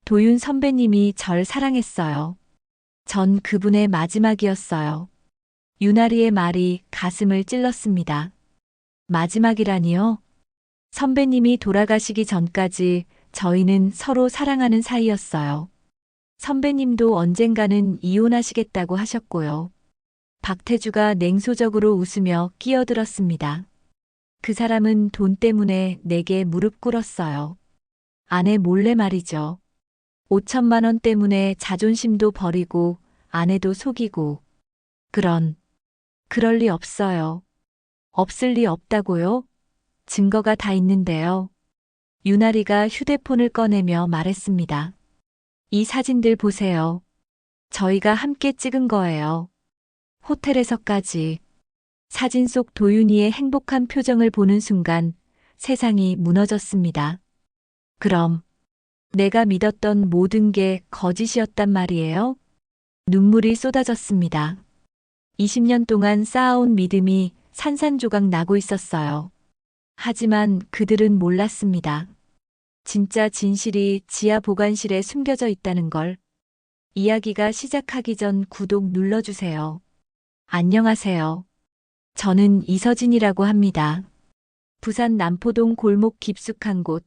도윤 선배님이 절 사랑했어요. 전 그분의 마지막이었어요. 유나리의 말이 가슴을 찔렀습니다. 마지막이라니요? 선배님이 돌아가시기 전까지 저희는 서로 사랑하는 사이였어요. 선배님도 언젠가는 이혼하시겠다고 하셨고요. 박태주가 냉소적으로 웃으며 끼어들었습니다. 그 사람은 돈 때문에 내게 무릎 꿇었어요. 아내 몰래 말이죠. 5천만 원 때문에 자존심도 버리고 아내도 속이고. 그럴 리 없어요. 없을 리 없다고요? 증거가 다 있는데요. 유나리가 휴대폰을 꺼내며 말했습니다. 이 사진들 보세요. 저희가 함께 찍은 거예요. 호텔에서까지. 사진 속 도윤이의 행복한 표정을 보는 순간 세상이 무너졌습니다. 그럼 내가 믿었던 모든 게 거짓이었단 말이에요? 눈물이 쏟아졌습니다. 20년 동안 쌓아온 믿음이 산산조각 나고 있었어요. 하지만 그들은 몰랐습니다. 진짜 진실이 지하 보관실에 숨겨져 있다는 걸. 이야기가 시작하기 전 구독 눌러주세요. 안녕하세요. 저는 이서진이라고 합니다. 부산 남포동 골목 깊숙한 곳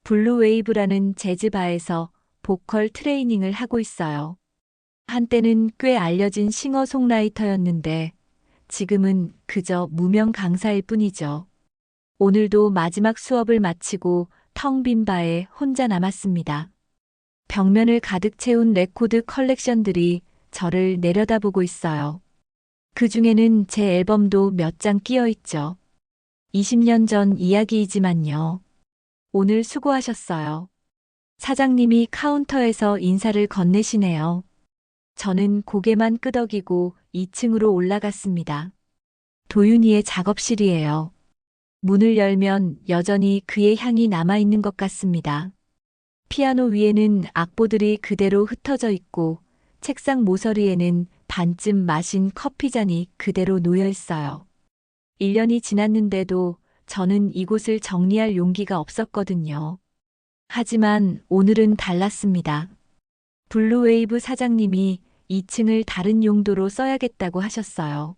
블루웨이브라는 재즈바에서 보컬 트레이닝을 하고 있어요. 한때는 꽤 알려진 싱어송라이터였는데 지금은 그저 무명 강사일 뿐이죠. 오늘도 마지막 수업을 마치고 텅 빈 바에 혼자 남았습니다. 벽면을 가득 채운 레코드 컬렉션들이 저를 내려다보고 있어요. 그 중에는 제 앨범도 몇 장 끼어 있죠. 20년 전 이야기이지만요. 오늘 수고하셨어요. 사장님이 카운터에서 인사를 건네시네요. 저는 고개만 끄덕이고 2층으로 올라갔습니다. 도윤이의 작업실이에요. 문을 열면 여전히 그의 향이 남아있는 것 같습니다. 피아노 위에는 악보들이 그대로 흩어져 있고 책상 모서리에는 반쯤 마신 커피잔이 그대로 놓여 있어요. 1년이 지났는데도 저는 이곳을 정리할 용기가 없었거든요. 하지만 오늘은 달랐습니다. 블루웨이브 사장님이 2층을 다른 용도로 써야겠다고 하셨어요.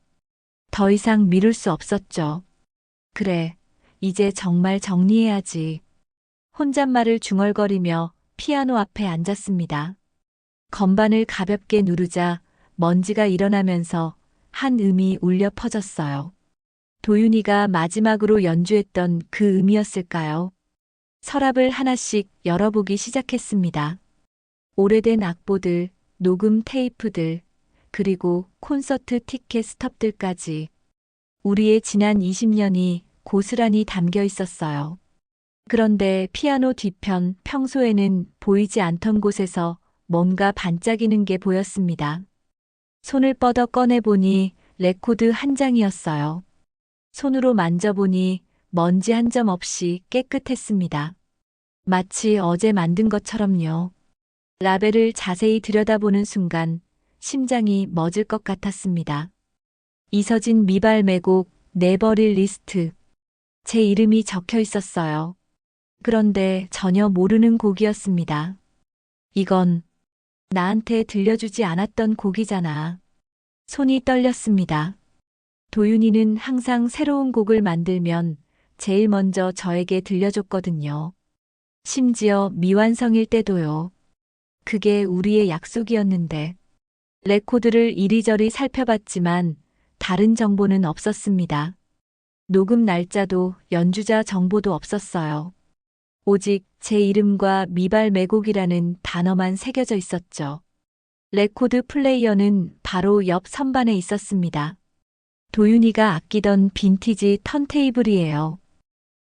더 이상 미룰 수 없었죠. 그래, 이제 정말 정리해야지. 혼잣말을 중얼거리며 피아노 앞에 앉았습니다. 건반을 가볍게 누르자 먼지가 일어나면서 한 음이 울려 퍼졌어요. 도윤이가 마지막으로 연주했던 그 음이었을까요? 서랍을 하나씩 열어보기 시작했습니다. 오래된 악보들, 녹음 테이프들, 그리고 콘서트 티켓 스톱들까지. 우리의 지난 20년이 고스란히 담겨 있었어요. 그런데 피아노 뒤편 평소에는 보이지 않던 곳에서 뭔가 반짝이는 게 보였습니다. 손을 뻗어 꺼내보니 레코드 한 장이었어요. 손으로 만져보니 먼지 한 점 없이 깨끗했습니다. 마치 어제 만든 것처럼요. 라벨을 자세히 들여다보는 순간 심장이 멎을 것 같았습니다. 이서진 미발매곡 내버릴 리스트. 제 이름이 적혀 있었어요. 그런데 전혀 모르는 곡이었습니다. 이건 나한테 들려주지 않았던 곡이잖아. 손이 떨렸습니다. 도윤이는 항상 새로운 곡을 만들면 제일 먼저 저에게 들려줬거든요. 심지어 미완성일 때도요. 그게 우리의 약속이었는데. 레코드를 이리저리 살펴봤지만 다른 정보는 없었습니다. 녹음 날짜도 연주자 정보도 없었어요. 오직 제 이름과 미발매곡이라는 단어만 새겨져 있었죠. 레코드 플레이어는 바로 옆 선반에 있었습니다. 도윤이가 아끼던 빈티지 턴테이블이에요.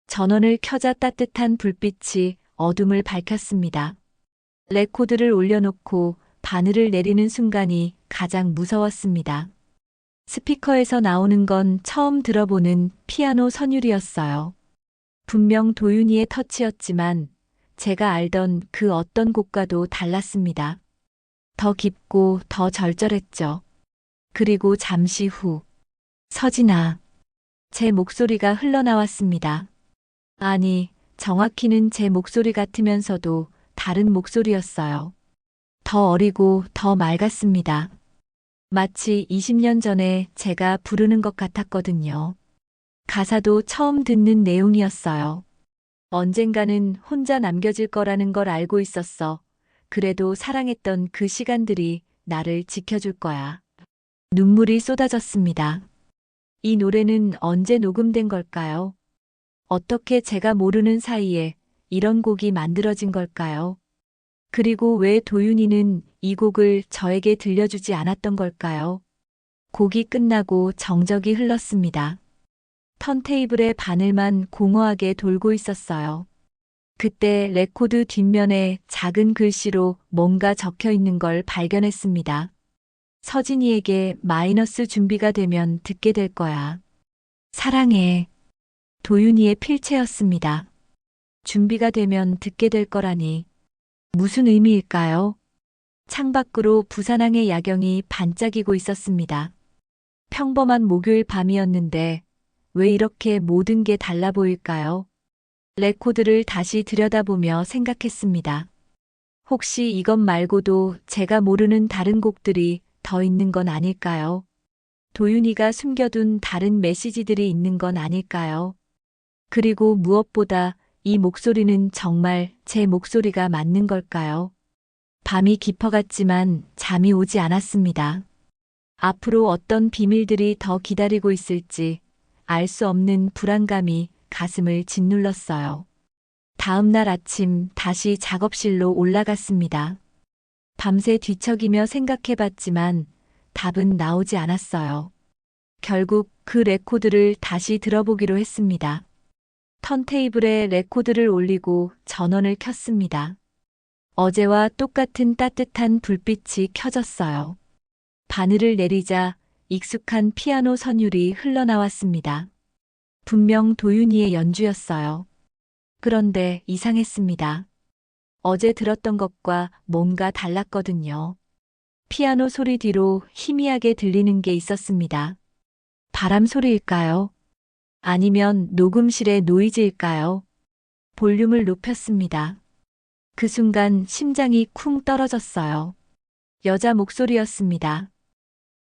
전원을 켜자 따뜻한 불빛이 어둠을 밝혔습니다. 레코드를 올려놓고 바늘을 내리는 순간이 가장 무서웠습니다. 스피커에서 나오는 건 처음 들어보는 피아노 선율이었어요. 분명 도윤이의 터치였지만 제가 알던 그 어떤 곡과도 달랐습니다. 더 깊고 더 절절했죠. 그리고 잠시 후 서진아. 제 목소리가 흘러나왔습니다. 아니, 정확히는 제 목소리 같으면서도 다른 목소리였어요. 더 어리고 더 맑았습니다. 마치 20년 전에 제가 부르는 것 같았거든요. 가사도 처음 듣는 내용이었어요. 언젠가는 혼자 남겨질 거라는 걸 알고 있었어. 그래도 사랑했던 그 시간들이 나를 지켜줄 거야. 눈물이 쏟아졌습니다. 이 노래는 언제 녹음된 걸까요? 어떻게 제가 모르는 사이에 이런 곡이 만들어진 걸까요? 그리고 왜 도윤이는 이 곡을 저에게 들려주지 않았던 걸까요? 곡이 끝나고 정적이 흘렀습니다. 턴테이블의 바늘만 공허하게 돌고 있었어요. 그때 레코드 뒷면에 작은 글씨로 뭔가 적혀 있는 걸 발견했습니다. 서진이에게 마이너스 준비가 되면 듣게 될 거야. 사랑해. 도윤이의 필체였습니다. 준비가 되면 듣게 될 거라니. 무슨 의미일까요? 창밖으로 부산항의 야경이 반짝이고 있었습니다. 평범한 목요일 밤이었는데 왜 이렇게 모든 게 달라 보일까요? 레코드를 다시 들여다보며 생각했습니다. 혹시 이것 말고도 제가 모르는 다른 곡들이 더 있는 건 아닐까요? 도윤이가 숨겨둔 다른 메시지들이 있는 건 아닐까요? 그리고 무엇보다 이 목소리는 정말 제 목소리가 맞는 걸까요? 밤이 깊어갔지만 잠이 오지 않았습니다. 앞으로 어떤 비밀들이 더 기다리고 있을지 알 수 없는 불안감이 가슴을 짓눌렀어요. 다음 날 아침 다시 작업실로 올라갔습니다. 밤새 뒤척이며 생각해봤지만 답은 나오지 않았어요. 결국 그 레코드를 다시 들어보기로 했습니다. 턴테이블에 레코드를 올리고 전원을 켰습니다. 어제와 똑같은 따뜻한 불빛이 켜졌어요. 바늘을 내리자 익숙한 피아노 선율이 흘러나왔습니다. 분명 도윤이의 연주였어요. 그런데 이상했습니다. 어제 들었던 것과 뭔가 달랐거든요. 피아노 소리 뒤로 희미하게 들리는 게 있었습니다. 바람 소리일까요? 아니면 녹음실의 노이즈일까요? 볼륨을 높였습니다. 그 순간 심장이 쿵 떨어졌어요. 여자 목소리였습니다.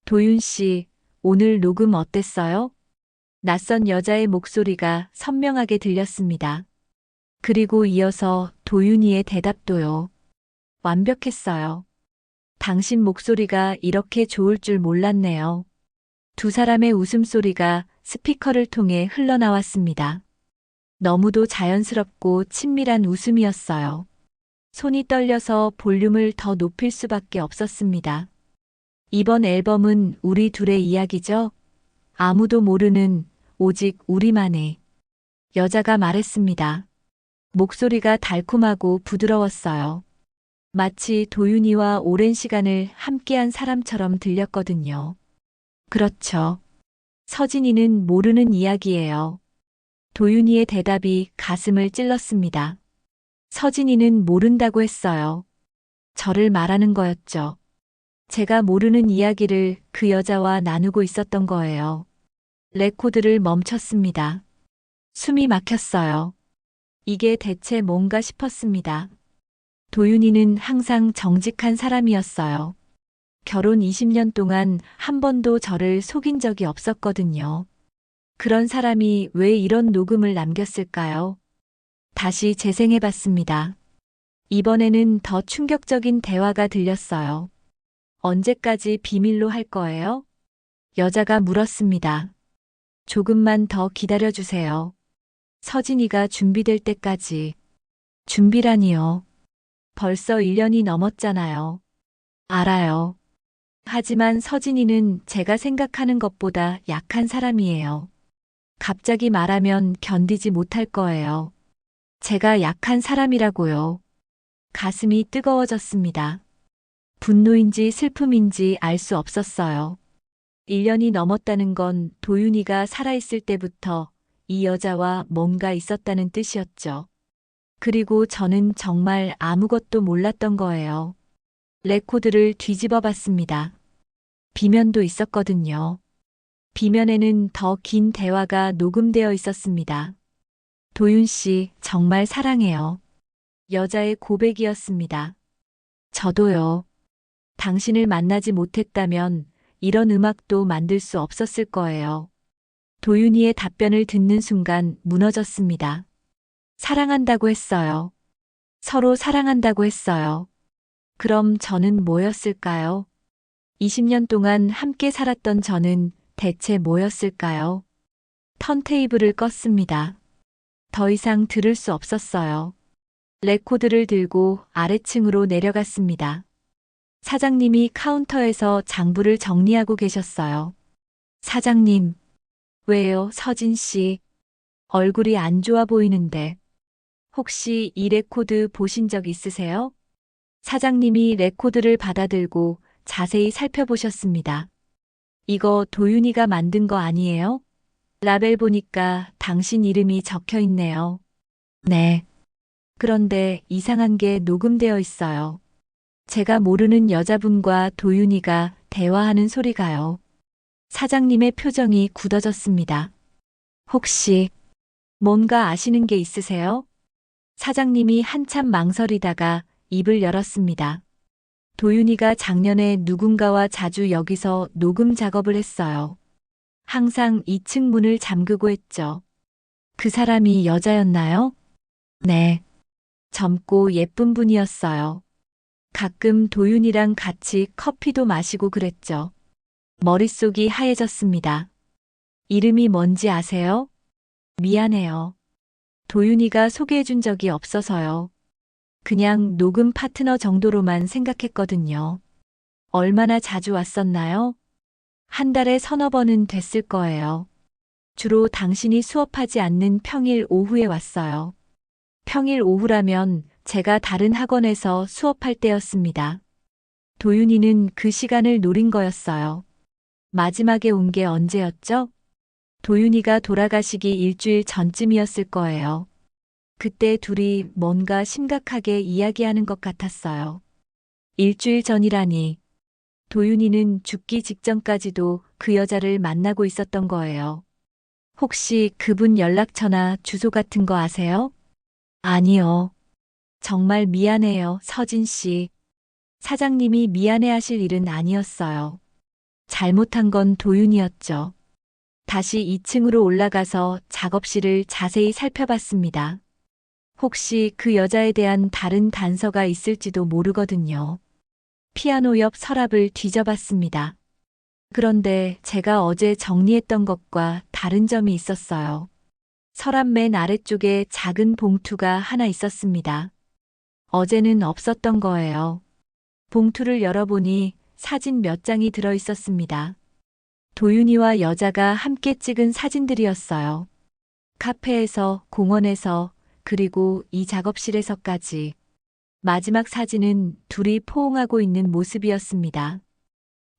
도윤 씨, 오늘 녹음 어땠어요? 낯선 여자의 목소리가 선명하게 들렸습니다. 그리고 이어서 도윤이의 대답도요. 완벽했어요. 당신 목소리가 이렇게 좋을 줄 몰랐네요. 두 사람의 웃음소리가 스피커를 통해 흘러나왔습니다. 너무도 자연스럽고 친밀한 웃음이었어요. 손이 떨려서 볼륨을 더 높일 수밖에 없었습니다. 이번 앨범은 우리 둘의 이야기죠? 아무도 모르는 오직 우리만의. 여자가 말했습니다. 목소리가 달콤하고 부드러웠어요. 마치 도윤이와 오랜 시간을 함께한 사람처럼 들렸거든요. 그렇죠. 서진이는 모르는 이야기예요. 도윤이의 대답이 가슴을 찔렀습니다. 서진이는 모른다고 했어요. 저를 말하는 거였죠. 제가 모르는 이야기를 그 여자와 나누고 있었던 거예요. 레코드를 멈췄습니다. 숨이 막혔어요. 이게 대체 뭔가 싶었습니다. 도윤이는 항상 정직한 사람이었어요. 결혼 20년 동안 한 번도 저를 속인 적이 없었거든요. 그런 사람이 왜 이런 녹음을 남겼을까요? 다시 재생해봤습니다. 이번에는 더 충격적인 대화가 들렸어요. 언제까지 비밀로 할 거예요? 여자가 물었습니다. 조금만 더 기다려주세요. 서진이가 준비될 때까지. 준비라니요. 벌써 1년이 넘었잖아요. 알아요. 하지만 서진이는 제가 생각하는 것보다 약한 사람이에요. 갑자기 말하면 견디지 못할 거예요. 제가 약한 사람이라고요. 가슴이 뜨거워졌습니다. 분노인지 슬픔인지 알 수 없었어요. 1년이 넘었다는 건 도윤이가 살아있을 때부터 이 여자와 뭔가 있었다는 뜻이었죠. 그리고 저는 정말 아무것도 몰랐던 거예요. 레코드를 뒤집어 봤습니다. 비면도 있었거든요. 비면에는 더 긴 대화가 녹음되어 있었습니다. 도윤 씨, 정말 사랑해요. 여자의 고백이었습니다. 저도요. 당신을 만나지 못했다면 이런 음악도 만들 수 없었을 거예요. 도윤이의 답변을 듣는 순간 무너졌습니다. 사랑한다고 했어요. 서로 사랑한다고 했어요. 그럼 저는 뭐였을까요? 20년 동안 함께 살았던 저는 대체 뭐였을까요? 턴테이블을 껐습니다. 더 이상 들을 수 없었어요. 레코드를 들고 아래층으로 내려갔습니다. 사장님이 카운터에서 장부를 정리하고 계셨어요. 사장님, 왜요, 서진 씨? 얼굴이 안 좋아 보이는데. 혹시 이 레코드 보신 적 있으세요? 사장님이 레코드를 받아들고 자세히 살펴보셨습니다. 이거 도윤이가 만든 거 아니에요? 라벨 보니까 당신 이름이 적혀 있네요. 네. 그런데 이상한 게 녹음되어 있어요. 제가 모르는 여자분과 도윤이가 대화하는 소리가요. 사장님의 표정이 굳어졌습니다. 혹시 뭔가 아시는 게 있으세요? 사장님이 한참 망설이다가 입을 열었습니다. 도윤이가 작년에 누군가와 자주 여기서 녹음 작업을 했어요. 항상 2층 문을 잠그고 했죠. 그 사람이 여자였나요? 네. 젊고 예쁜 분이었어요. 가끔 도윤이랑 같이 커피도 마시고 그랬죠. 머릿속이 하얘졌습니다. 이름이 뭔지 아세요? 미안해요. 도윤이가 소개해준 적이 없어서요. 그냥 녹음 파트너 정도로만 생각했거든요. 얼마나 자주 왔었나요? 한 달에 서너 번은 됐을 거예요. 주로 당신이 수업하지 않는 평일 오후에 왔어요. 평일 오후라면 제가 다른 학원에서 수업할 때였습니다. 도윤이는 그 시간을 노린 거였어요. 마지막에 온 게 언제였죠? 도윤이가 돌아가시기 일주일 전쯤이었을 거예요. 그때 둘이 뭔가 심각하게 이야기하는 것 같았어요. 일주일 전이라니. 도윤이는 죽기 직전까지도 그 여자를 만나고 있었던 거예요. 혹시 그분 연락처나 주소 같은 거 아세요? 아니요. 정말 미안해요, 서진 씨. 사장님이 미안해하실 일은 아니었어요. 잘못한 건 도윤이었죠. 다시 2층으로 올라가서 작업실을 자세히 살펴봤습니다. 혹시 그 여자에 대한 다른 단서가 있을지도 모르거든요. 피아노 옆 서랍을 뒤져봤습니다. 그런데 제가 어제 정리했던 것과 다른 점이 있었어요. 서랍 맨 아래쪽에 작은 봉투가 하나 있었습니다. 어제는 없었던 거예요. 봉투를 열어보니 사진 몇 장이 들어 있었습니다. 도윤이와 여자가 함께 찍은 사진들이었어요. 카페에서, 공원에서, 그리고 이 작업실에서까지. 마지막 사진은 둘이 포옹하고 있는 모습이었습니다.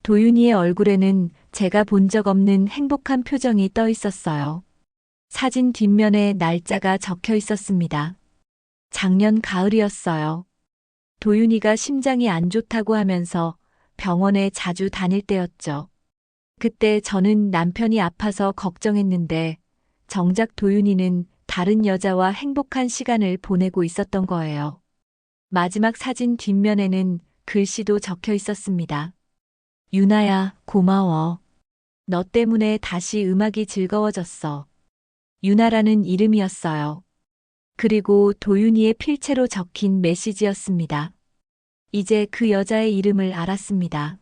도윤이의 얼굴에는 제가 본 적 없는 행복한 표정이 떠 있었어요. 사진 뒷면에 날짜가 적혀 있었습니다. 작년 가을이었어요. 도윤이가 심장이 안 좋다고 하면서 병원에 자주 다닐 때였죠. 그때 저는 남편이 아파서 걱정했는데 정작 도윤이는 다른 여자와 행복한 시간을 보내고 있었던 거예요. 마지막 사진 뒷면에는 글씨도 적혀 있었습니다. 유나야, 고마워. 너 때문에 다시 음악이 즐거워졌어. 유나라는 이름이었어요. 그리고 도윤이의 필체로 적힌 메시지였습니다. 이제 그 여자의 이름을 알았습니다.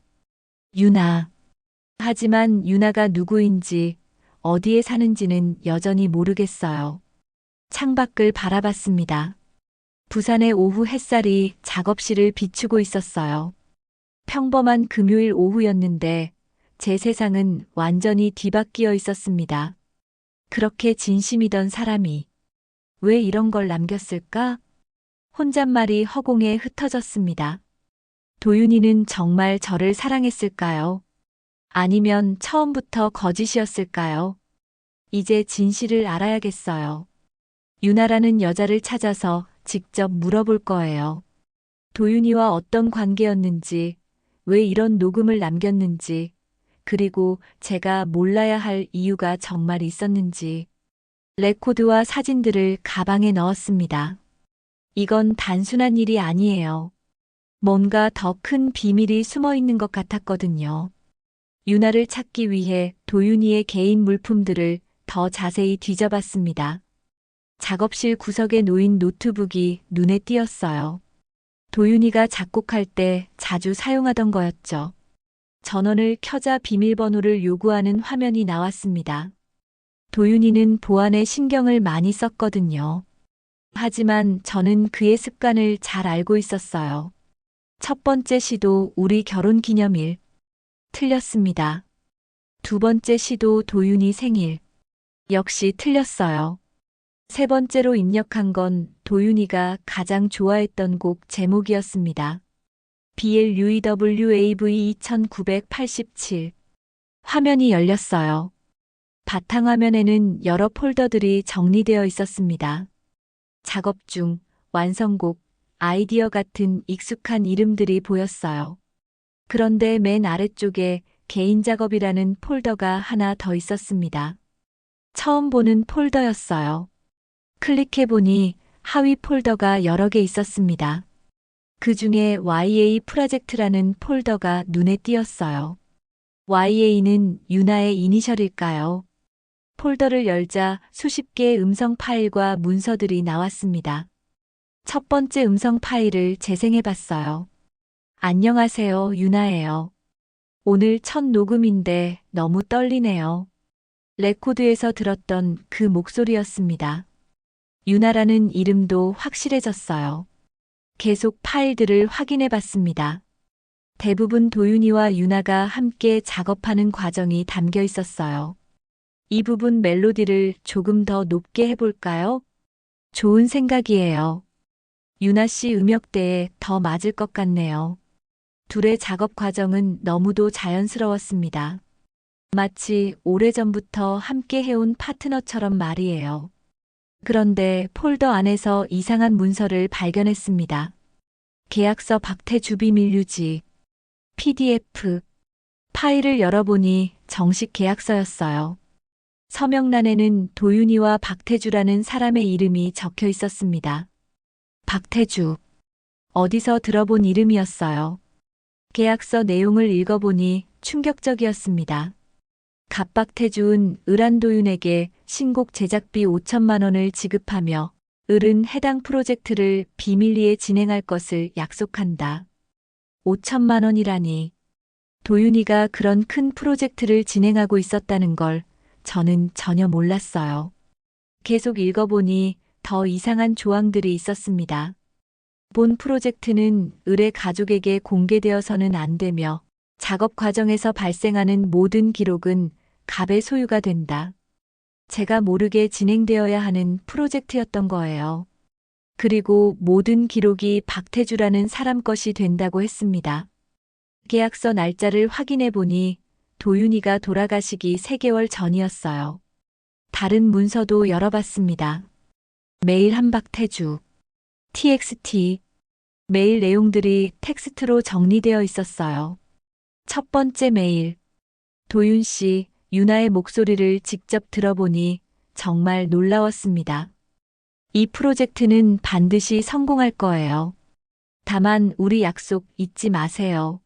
유나. 하지만 유나가 누구인지, 어디에 사는지는 여전히 모르겠어요. 창밖을 바라봤습니다. 부산의 오후 햇살이 작업실을 비추고 있었어요. 평범한 금요일 오후였는데 제 세상은 완전히 뒤바뀌어 있었습니다. 그렇게 진심이던 사람이 왜 이런 걸 남겼을까? 혼잣말이 허공에 흩어졌습니다. 도윤이는 정말 저를 사랑했을까요? 아니면 처음부터 거짓이었을까요? 이제 진실을 알아야겠어요. 유나라는 여자를 찾아서 직접 물어볼 거예요. 도윤이와 어떤 관계였는지, 왜 이런 녹음을 남겼는지, 그리고 제가 몰라야 할 이유가 정말 있었는지. 레코드와 사진들을 가방에 넣었습니다. 이건 단순한 일이 아니에요. 뭔가 더 큰 비밀이 숨어 있는 것 같았거든요. 유나를 찾기 위해 도윤이의 개인 물품들을 더 자세히 뒤져봤습니다. 작업실 구석에 놓인 노트북이 눈에 띄었어요. 도윤이가 작곡할 때 자주 사용하던 거였죠. 전원을 켜자 비밀번호를 요구하는 화면이 나왔습니다. 도윤이는 보안에 신경을 많이 썼거든요. 하지만 저는 그의 습관을 잘 알고 있었어요. 첫 번째 시도 우리 결혼 기념일. 틀렸습니다. 두 번째 시도 도윤이 생일. 역시 틀렸어요. 세 번째로 입력한 건 도윤이가 가장 좋아했던 곡 제목이었습니다. BLUEWAV 2987. 화면이 열렸어요. 바탕화면에는 여러 폴더들이 정리되어 있었습니다. 작업 중, 완성곡, 아이디어 같은 익숙한 이름들이 보였어요. 그런데 맨 아래쪽에 개인 작업이라는 폴더가 하나 더 있었습니다. 처음 보는 폴더였어요. 클릭해보니 하위 폴더가 여러 개 있었습니다. 그 중에 YA 프로젝트라는 폴더가 눈에 띄었어요. YA는 유나의 이니셜일까요? 폴더를 열자 수십 개의 음성 파일과 문서들이 나왔습니다. 첫 번째 음성 파일을 재생해봤어요. 안녕하세요, 유나예요. 오늘 첫 녹음인데 너무 떨리네요. 레코드에서 들었던 그 목소리였습니다. 유나라는 이름도 확실해졌어요. 계속 파일들을 확인해봤습니다. 대부분 도윤이와 유나가 함께 작업하는 과정이 담겨 있었어요. 이 부분 멜로디를 조금 더 높게 해볼까요? 좋은 생각이에요. 유나 씨 음역대에 더 맞을 것 같네요. 둘의 작업 과정은 너무도 자연스러웠습니다. 마치 오래전부터 함께 해온 파트너처럼 말이에요. 그런데 폴더 안에서 이상한 문서를 발견했습니다. 계약서 박태주 비밀 유지. PDF. 파일을 열어보니 정식 계약서였어요. 서명란에는 도윤이와 박태주라는 사람의 이름이 적혀 있었습니다. 박태주. 어디서 들어본 이름이었어요. 계약서 내용을 읽어보니 충격적이었습니다. 갑박태주은 을한도윤에게 신곡 제작비 5천만 원을 지급하며 을은 해당 프로젝트를 비밀리에 진행할 것을 약속한다. 5천만 원이라니. 도윤이가 그런 큰 프로젝트를 진행하고 있었다는 걸 저는 전혀 몰랐어요. 계속 읽어보니 더 이상한 조항들이 있었습니다. 본 프로젝트는 을의 가족에게 공개되어서는 안 되며 작업 과정에서 발생하는 모든 기록은 갑의 소유가 된다. 제가 모르게 진행되어야 하는 프로젝트였던 거예요. 그리고 모든 기록이 박태주라는 사람 것이 된다고 했습니다. 계약서 날짜를 확인해 보니 도윤이가 돌아가시기 3개월 전이었어요. 다른 문서도 열어봤습니다. 메일 한박태주. TXT. 메일 내용들이 텍스트로 정리되어 있었어요. 첫 번째 메일. 도윤 씨, 유나의 목소리를 직접 들어보니 정말 놀라웠습니다. 이 프로젝트는 반드시 성공할 거예요. 다만 우리 약속 잊지 마세요.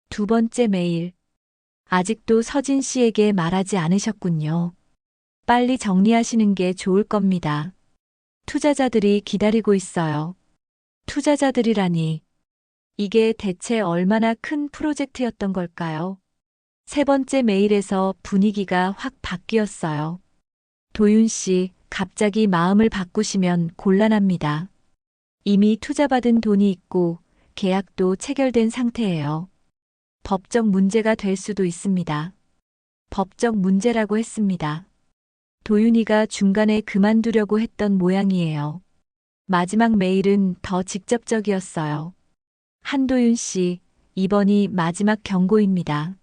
두 번째 메일. 아직도 서진 씨에게 말하지 않으셨군요. 빨리 정리하시는 게 좋을 겁니다. 투자자들이 기다리고 있어요. 투자자들이라니. 이게 대체 얼마나 큰 프로젝트였던 걸까요? 세 번째 메일에서 분위기가 확 바뀌었어요. 도윤 씨, 갑자기 마음을 바꾸시면 곤란합니다. 이미 투자받은 돈이 있고 계약도 체결된 상태예요. 법적 문제가 될 수도 있습니다. 법적 문제라고 했습니다. 도윤이가 중간에 그만두려고 했던 모양이에요. 마지막 메일은 더 직접적이었어요. 한도윤 씨, 이번이 마지막 경고입니다.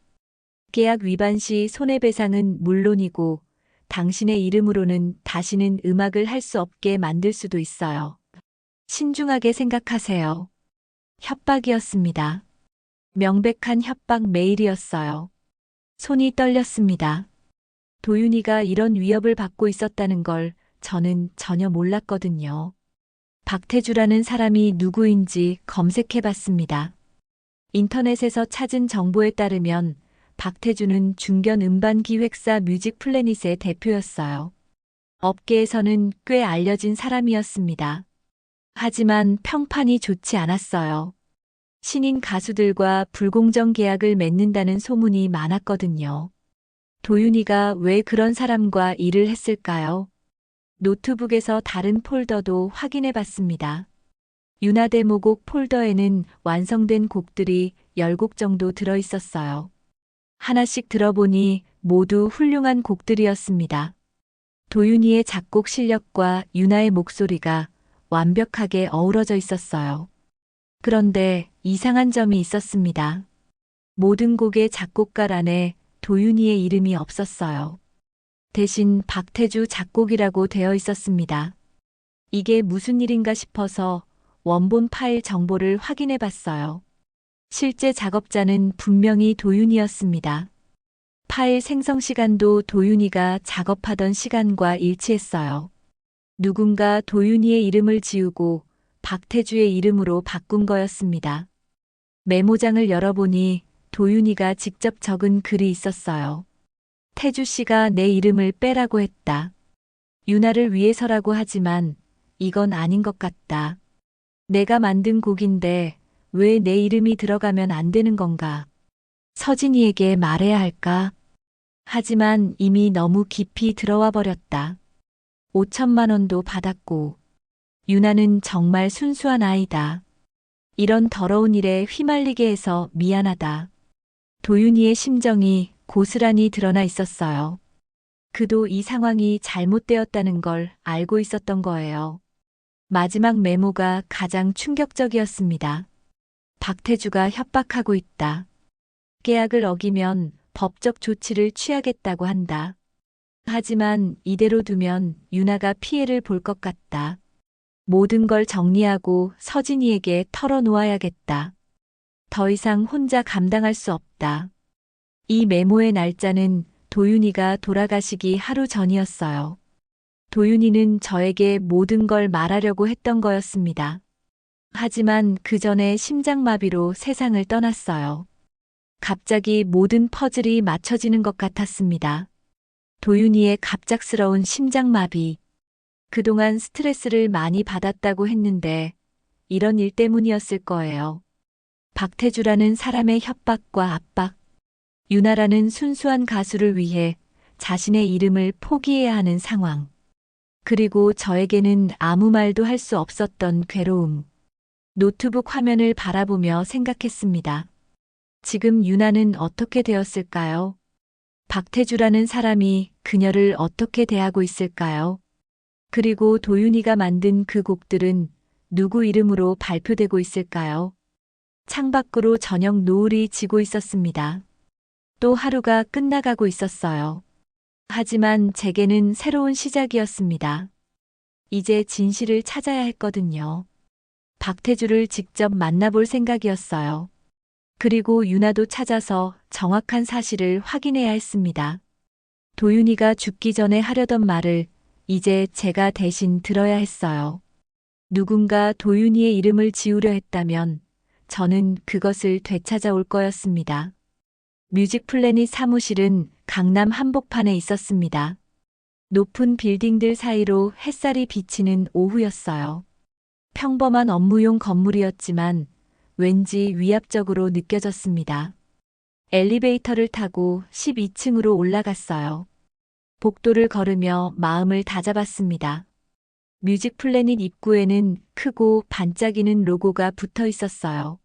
계약 위반 시 손해배상은 물론이고 당신의 이름으로는 다시는 음악을 할 수 없게 만들 수도 있어요. 신중하게 생각하세요. 협박이었습니다. 명백한 협박 메일이었어요. 손이 떨렸습니다. 도윤이가 이런 위협을 받고 있었다는 걸 저는 전혀 몰랐거든요. 박태주라는 사람이 누구인지 검색해 봤습니다. 인터넷에서 찾은 정보에 따르면 박태주는 중견 음반 기획사 뮤직 플래닛의 대표였어요. 업계에서는 꽤 알려진 사람이었습니다. 하지만 평판이 좋지 않았어요. 신인 가수들과 불공정 계약을 맺는다는 소문이 많았거든요. 도윤이가 왜 그런 사람과 일을 했을까요? 노트북에서 다른 폴더도 확인해 봤습니다. 윤하 데모곡 폴더에는 완성된 곡들이 10곡 정도 들어 있었어요. 하나씩 들어보니 모두 훌륭한 곡들이었습니다. 도윤이의 작곡 실력과 윤하의 목소리가 완벽하게 어우러져 있었어요. 그런데 이상한 점이 있었습니다. 모든 곡의 작곡가란에 도윤이의 이름이 없었어요. 대신 박태주 작곡이라고 되어 있었습니다. 이게 무슨 일인가 싶어서 원본 파일 정보를 확인해 봤어요. 실제 작업자는 분명히 도윤이었습니다. 파일 생성 시간도 도윤이가 작업하던 시간과 일치했어요. 누군가 도윤이의 이름을 지우고 박태주의 이름으로 바꾼 거였습니다. 메모장을 열어보니 도윤이가 직접 적은 글이 있었어요. 태주 씨가 내 이름을 빼라고 했다. 윤하를 위해서라고 하지만 이건 아닌 것 같다. 내가 만든 곡인데 왜 내 이름이 들어가면 안 되는 건가? 서진이에게 말해야 할까? 하지만 이미 너무 깊이 들어와 버렸다. 5천만 원도 받았고 윤하는 정말 순수한 아이다. 이런 더러운 일에 휘말리게 해서 미안하다. 도윤이의 심정이 고스란히 드러나 있었어요. 그도 이 상황이 잘못되었다는 걸 알고 있었던 거예요. 마지막 메모가 가장 충격적이었습니다. 박태주가 협박하고 있다. 계약을 어기면 법적 조치를 취하겠다고 한다. 하지만 이대로 두면 윤하가 피해를 볼 것 같다. 모든 걸 정리하고 서진이에게 털어놓아야겠다. 더 이상 혼자 감당할 수 없다. 이 메모의 날짜는 도윤이가 돌아가시기 하루 전이었어요. 도윤이는 저에게 모든 걸 말하려고 했던 거였습니다. 하지만 그 전에 심장마비로 세상을 떠났어요. 갑자기 모든 퍼즐이 맞춰지는 것 같았습니다. 도윤이의 갑작스러운 심장마비. 그동안 스트레스를 많이 받았다고 했는데 이런 일 때문이었을 거예요. 박태주라는 사람의 협박과 압박. 윤하라는 순수한 가수를 위해 자신의 이름을 포기해야 하는 상황. 그리고 저에게는 아무 말도 할 수 없었던 괴로움. 노트북 화면을 바라보며 생각했습니다. 지금 윤하는 어떻게 되었을까요? 박태주라는 사람이 그녀를 어떻게 대하고 있을까요? 그리고 도윤이가 만든 그 곡들은 누구 이름으로 발표되고 있을까요? 창밖으로 저녁 노을이 지고 있었습니다. 또 하루가 끝나가고 있었어요. 하지만 제게는 새로운 시작이었습니다. 이제 진실을 찾아야 했거든요. 박태주를 직접 만나볼 생각이었어요. 그리고 윤하도 찾아서 정확한 사실을 확인해야 했습니다. 도윤이가 죽기 전에 하려던 말을 이제 제가 대신 들어야 했어요. 누군가 도윤이의 이름을 지우려 했다면 저는 그것을 되찾아올 거였습니다. 뮤직 플래닛 사무실은 강남 한복판에 있었습니다. 높은 빌딩들 사이로 햇살이 비치는 오후였어요. 평범한 업무용 건물이었지만 왠지 위압적으로 느껴졌습니다. 엘리베이터를 타고 12층으로 올라갔어요. 복도를 걸으며 마음을 다잡았습니다. 뮤직 플래닛 입구에는 크고 반짝이는 로고가 붙어 있었어요.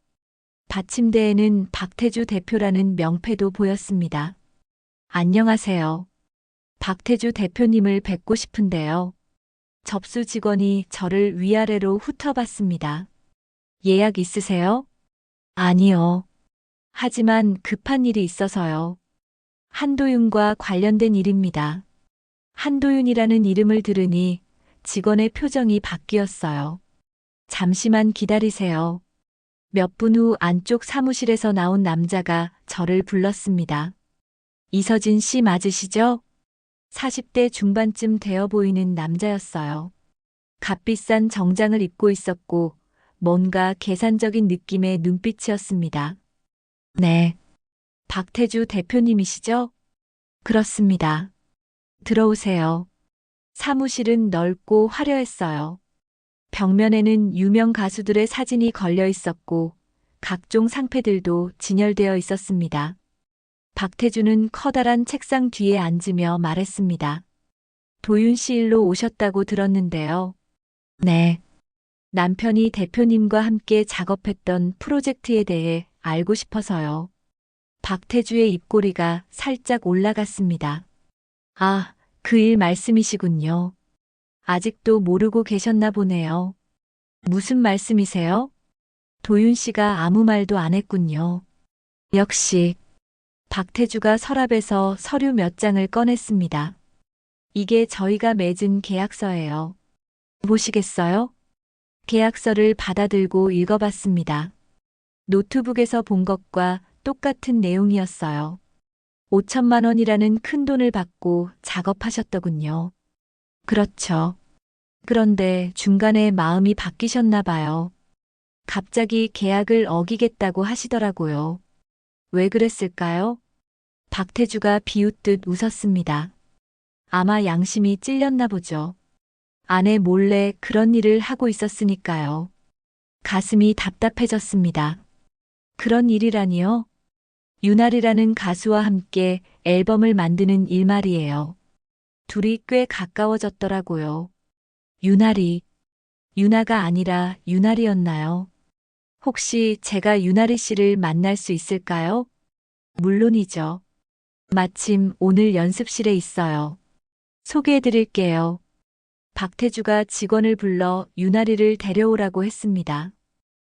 받침대에는 박태주 대표라는 명패도 보였습니다. 안녕하세요. 박태주 대표님을 뵙고 싶은데요. 접수 직원이 저를 위아래로 훑어봤습니다. 예약 있으세요? 아니요. 하지만 급한 일이 있어서요. 한도윤과 관련된 일입니다. 한도윤이라는 이름을 들으니 직원의 표정이 바뀌었어요. 잠시만 기다리세요. 몇 분 후 안쪽 사무실에서 나온 남자가 저를 불렀습니다. 이서진 씨 맞으시죠? 40대 중반쯤 되어 보이는 남자였어요. 값비싼 정장을 입고 있었고 뭔가 계산적인 느낌의 눈빛이었습니다. 네. 박태주 대표님이시죠? 그렇습니다. 들어오세요. 사무실은 넓고 화려했어요. 벽면에는 유명 가수들의 사진이 걸려 있었고 각종 상패들도 진열되어 있었습니다. 박태주는 커다란 책상 뒤에 앉으며 말했습니다. 도윤 씨 일로 오셨다고 들었는데요. 네. 남편이 대표님과 함께 작업했던 프로젝트에 대해 알고 싶어서요. 박태주의 입꼬리가 살짝 올라갔습니다. 아, 그 일 말씀이시군요. 아직도 모르고 계셨나 보네요. 무슨 말씀이세요? 도윤 씨가 아무 말도 안 했군요. 역시 박태주가 서랍에서 서류 몇 장을 꺼냈습니다. 이게 저희가 맺은 계약서예요. 보시겠어요? 계약서를 받아들고 읽어봤습니다. 노트북에서 본 것과 똑같은 내용이었어요. 5천만 원이라는 큰 돈을 받고 작업하셨더군요. 그렇죠. 그런데 중간에 마음이 바뀌셨나 봐요. 갑자기 계약을 어기겠다고 하시더라고요. 왜 그랬을까요? 박태주가 비웃듯 웃었습니다. 아마 양심이 찔렸나 보죠. 아내 몰래 그런 일을 하고 있었으니까요. 가슴이 답답해졌습니다. 그런 일이라니요? 윤아리라는 가수와 함께 앨범을 만드는 일 말이에요. 둘이 꽤 가까워졌더라고요. 윤아리, 윤아가 아니라 윤아리였나요? 혹시 제가 윤아리 씨를 만날 수 있을까요? 물론이죠. 마침 오늘 연습실에 있어요. 소개해 드릴게요. 박태주가 직원을 불러 윤아리를 데려오라고 했습니다.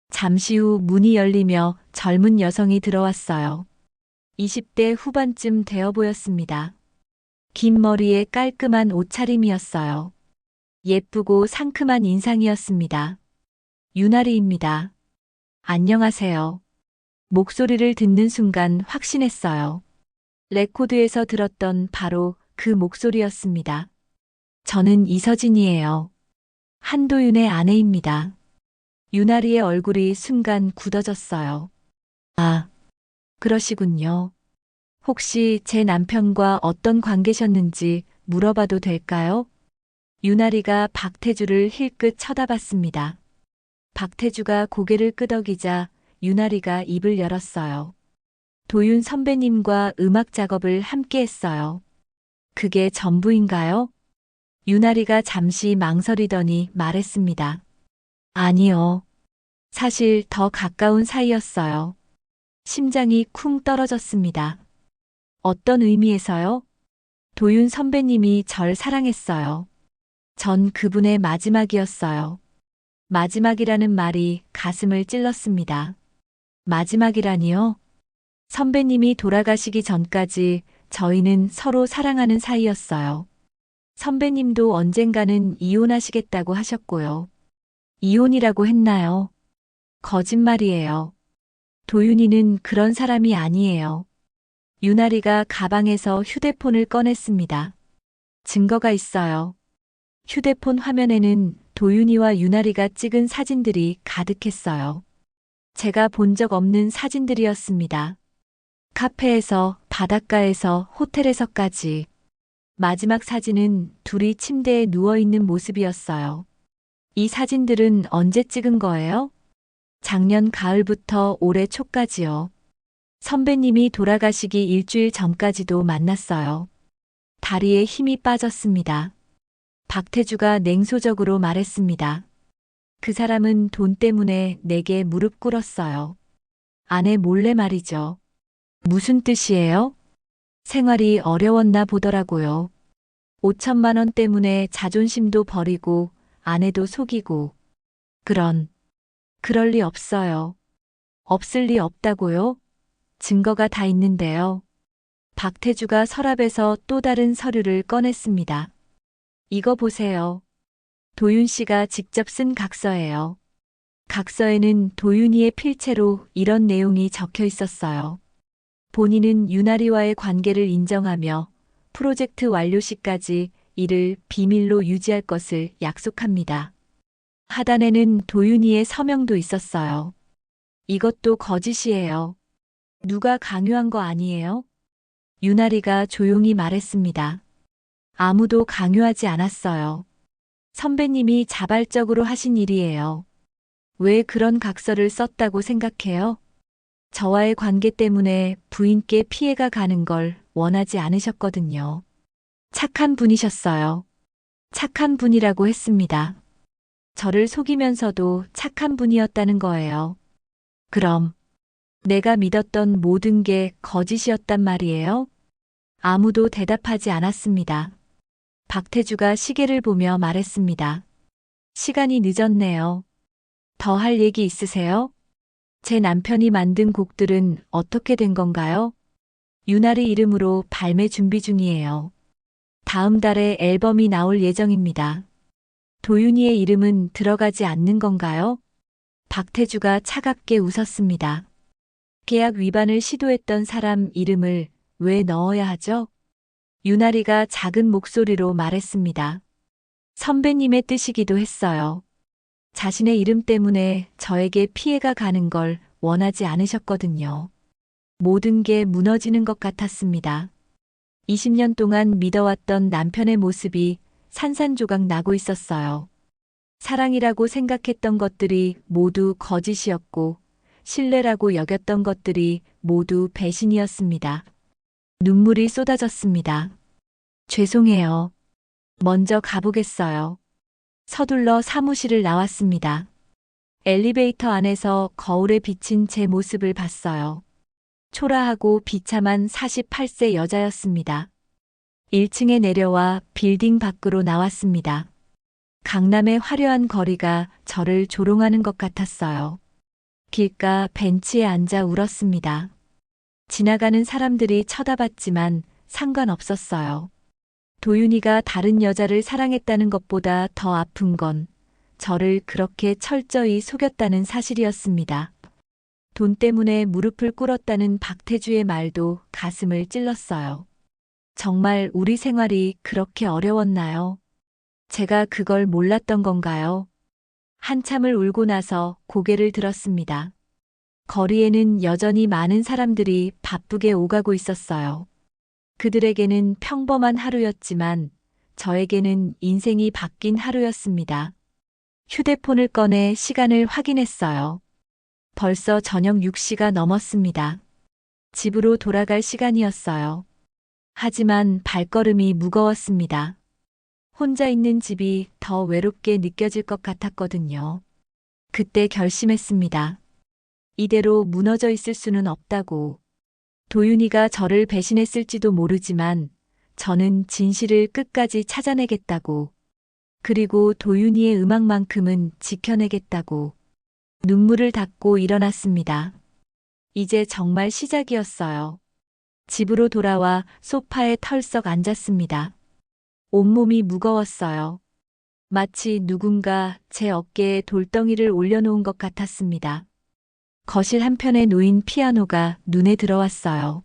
잠시 후 문이 열리며 젊은 여성이 들어왔어요. 20대 후반쯤 되어 보였습니다. 긴 머리에 깔끔한 옷차림이었어요. 예쁘고 상큼한 인상이었습니다. 윤아리입니다. 안녕하세요. 목소리를 듣는 순간 확신했어요. 레코드에서 들었던 바로 그 목소리였습니다. 저는 이서진이에요. 한도윤의 아내입니다. 윤아리의 얼굴이 순간 굳어졌어요. 아, 그러시군요. 혹시 제 남편과 어떤 관계셨는지 물어봐도 될까요? 윤아리가 박태주를 힐끗 쳐다봤습니다. 박태주가 고개를 끄덕이자 윤아리가 입을 열었어요. 도윤 선배님과 음악 작업을 함께 했어요. 그게 전부인가요? 윤아리가 잠시 망설이더니 말했습니다. 아니요. 사실 더 가까운 사이였어요. 심장이 쿵 떨어졌습니다. 어떤 의미에서요? 도윤 선배님이 절 사랑했어요. 전 그분의 마지막이었어요. 마지막이라는 말이 가슴을 찔렀습니다. 마지막이라니요? 선배님이 돌아가시기 전까지 저희는 서로 사랑하는 사이였어요. 선배님도 언젠가는 이혼하시겠다고 하셨고요. 이혼이라고 했나요? 거짓말이에요. 도윤이는 그런 사람이 아니에요. 윤아리가 가방에서 휴대폰을 꺼냈습니다. 증거가 있어요. 휴대폰 화면에는 도윤이와 윤아리가 찍은 사진들이 가득했어요. 제가 본 적 없는 사진들이었습니다. 카페에서, 바닷가에서, 호텔에서까지. 마지막 사진은 둘이 침대에 누워있는 모습이었어요. 이 사진들은 언제 찍은 거예요? 작년 가을부터 올해 초까지요. 선배님이 돌아가시기 일주일 전까지도 만났어요. 다리에 힘이 빠졌습니다. 박태주가 냉소적으로 말했습니다. 그 사람은 돈 때문에 내게 무릎 꿇었어요. 아내 몰래 말이죠. 무슨 뜻이에요? 생활이 어려웠나 보더라고요. 5천만 원 때문에 자존심도 버리고 아내도 속이고. 그럴 리 없어요. 없을 리 없다고요? 증거가 다 있는데요. 박태주가 서랍에서 또 다른 서류를 꺼냈습니다. 이거 보세요. 도윤 씨가 직접 쓴 각서예요. 각서에는 도윤이의 필체로 이런 내용이 적혀 있었어요. 본인은 윤아리와의 관계를 인정하며 프로젝트 완료 시까지 이를 비밀로 유지할 것을 약속합니다. 하단에는 도윤이의 서명도 있었어요. 이것도 거짓이에요. 누가 강요한 거 아니에요? 유나리가 조용히 말했습니다. 아무도 강요하지 않았어요. 선배님이 자발적으로 하신 일이에요. 왜 그런 각서를 썼다고 생각해요? 저와의 관계 때문에 부인께 피해가 가는 걸 원하지 않으셨거든요. 착한 분이셨어요. 착한 분이라고 했습니다. 저를 속이면서도 착한 분이었다는 거예요. 그럼 내가 믿었던 모든 게 거짓이었단 말이에요? 아무도 대답하지 않았습니다. 박태주가 시계를 보며 말했습니다. 시간이 늦었네요. 더 할 얘기 있으세요? 제 남편이 만든 곡들은 어떻게 된 건가요? 유나리 이름으로 발매 준비 중이에요. 다음 달에 앨범이 나올 예정입니다. 도윤이의 이름은 들어가지 않는 건가요? 박태주가 차갑게 웃었습니다. 계약 위반을 시도했던 사람 이름을 왜 넣어야 하죠? 유나리가 작은 목소리로 말했습니다. 선배님의 뜻이기도 했어요. 자신의 이름 때문에 저에게 피해가 가는 걸 원하지 않으셨거든요. 모든 게 무너지는 것 같았습니다. 20년 동안 믿어왔던 남편의 모습이 산산조각 나고 있었어요. 사랑이라고 생각했던 것들이 모두 거짓이었고, 신뢰라고 여겼던 것들이 모두 배신이었습니다. 눈물이 쏟아졌습니다. 죄송해요. 먼저 가보겠어요. 서둘러 사무실을 나왔습니다. 엘리베이터 안에서 거울에 비친 제 모습을 봤어요. 초라하고 비참한 48세 여자였습니다. 1층에 내려와 빌딩 밖으로 나왔습니다. 강남의 화려한 거리가 저를 조롱하는 것 같았어요. 길가 벤치에 앉아 울었습니다. 지나가는 사람들이 쳐다봤지만 상관없었어요. 도윤이가 다른 여자를 사랑했다는 것보다 더 아픈 건 저를 그렇게 철저히 속였다는 사실이었습니다. 돈 때문에 무릎을 꿇었다는 박태주의 말도 가슴을 찔렀어요. 정말 우리 생활이 그렇게 어려웠나요? 제가 그걸 몰랐던 건가요? 한참을 울고 나서 고개를 들었습니다. 거리에는 여전히 많은 사람들이 바쁘게 오가고 있었어요. 그들에게는 평범한 하루였지만 저에게는 인생이 바뀐 하루였습니다. 휴대폰을 꺼내 시간을 확인했어요. 벌써 저녁 6시가 넘었습니다. 집으로 돌아갈 시간이었어요. 하지만 발걸음이 무거웠습니다. 혼자 있는 집이 더 외롭게 느껴질 것 같았거든요. 그때 결심했습니다. 이대로 무너져 있을 수는 없다고. 도윤이가 저를 배신했을지도 모르지만 저는 진실을 끝까지 찾아내겠다고. 그리고 도윤이의 음악만큼은 지켜내겠다고. 눈물을 닦고 일어났습니다. 이제 정말 시작이었어요. 집으로 돌아와 소파에 털썩 앉았습니다. 온몸이 무거웠어요. 마치 누군가 제 어깨에 돌덩이를 올려놓은 것 같았습니다. 거실 한편에 놓인 피아노가 눈에 들어왔어요.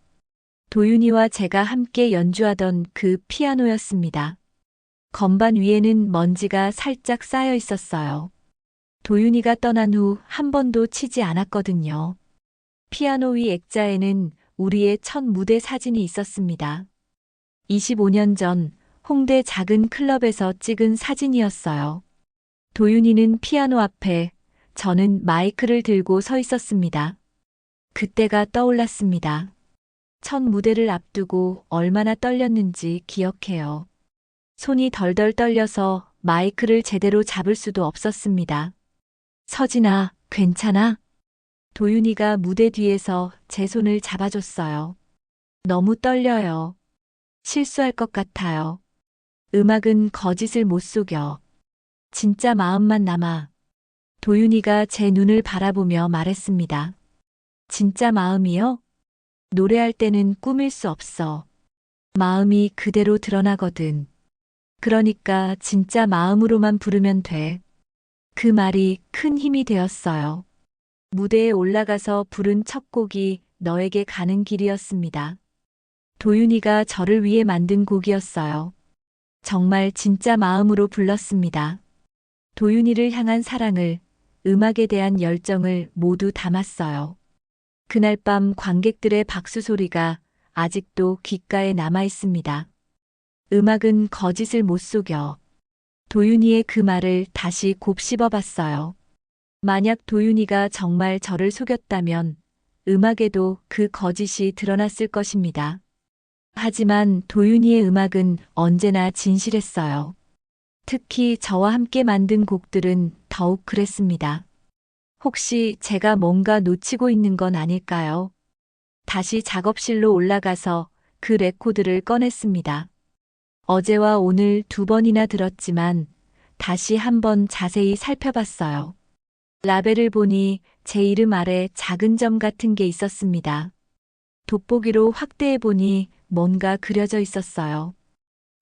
도윤이와 제가 함께 연주하던 그 피아노였습니다. 건반 위에는 먼지가 살짝 쌓여 있었어요. 도윤이가 떠난 후 한 번도 치지 않았거든요. 피아노 위 액자에는 우리의 첫 무대 사진이 있었습니다. 25년 전 홍대 작은 클럽에서 찍은 사진이었어요. 도윤이는 피아노 앞에, 저는 마이크를 들고 서 있었습니다. 그때가 떠올랐습니다. 첫 무대를 앞두고 얼마나 떨렸는지 기억해요. 손이 덜덜 떨려서 마이크를 제대로 잡을 수도 없었습니다. 서진아, 괜찮아? 도윤이가 무대 뒤에서 제 손을 잡아줬어요. 너무 떨려요. 실수할 것 같아요. 음악은 거짓을 못 속여. 진짜 마음만 남아. 도윤이가 제 눈을 바라보며 말했습니다. 진짜 마음이요? 노래할 때는 꾸밀 수 없어. 마음이 그대로 드러나거든. 그러니까 진짜 마음으로만 부르면 돼. 그 말이 큰 힘이 되었어요. 무대에 올라가서 부른 첫 곡이 너에게 가는 길이었습니다. 도윤이가 저를 위해 만든 곡이었어요. 정말 진짜 마음으로 불렀습니다. 도윤이를 향한 사랑을, 음악에 대한 열정을 모두 담았어요. 그날 밤 관객들의 박수 소리가 아직도 귓가에 남아 있습니다. 음악은 거짓을 못 속여. 도윤이의 그 말을 다시 곱씹어 봤어요. 만약 도윤이가 정말 저를 속였다면 음악에도 그 거짓이 드러났을 것입니다. 하지만 도윤이의 음악은 언제나 진실했어요. 특히 저와 함께 만든 곡들은 더욱 그랬습니다. 혹시 제가 뭔가 놓치고 있는 건 아닐까요? 다시 작업실로 올라가서 그 레코드를 꺼냈습니다. 어제와 오늘 두 번이나 들었지만 다시 한번 자세히 살펴봤어요. 라벨을 보니 제 이름 아래 작은 점 같은 게 있었습니다. 돋보기로 확대해 보니 뭔가 그려져 있었어요.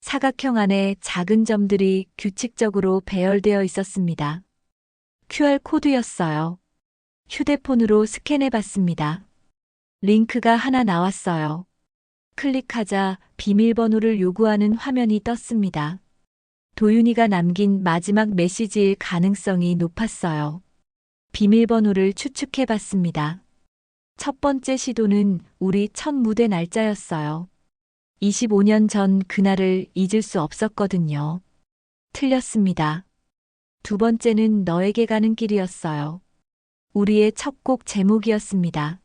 사각형 안에 작은 점들이 규칙적으로 배열되어 있었습니다. QR코드였어요. 휴대폰으로 스캔해 봤습니다. 링크가 하나 나왔어요. 클릭하자 비밀번호를 요구하는 화면이 떴습니다. 도윤이가 남긴 마지막 메시지일 가능성이 높았어요. 비밀번호를 추측해 봤습니다. 첫 번째 시도는 우리 첫 무대 날짜였어요. 25년 전 그날을 잊을 수 없었거든요. 틀렸습니다. 두 번째는 너에게 가는 길이었어요. 우리의 첫 곡 제목이었습니다.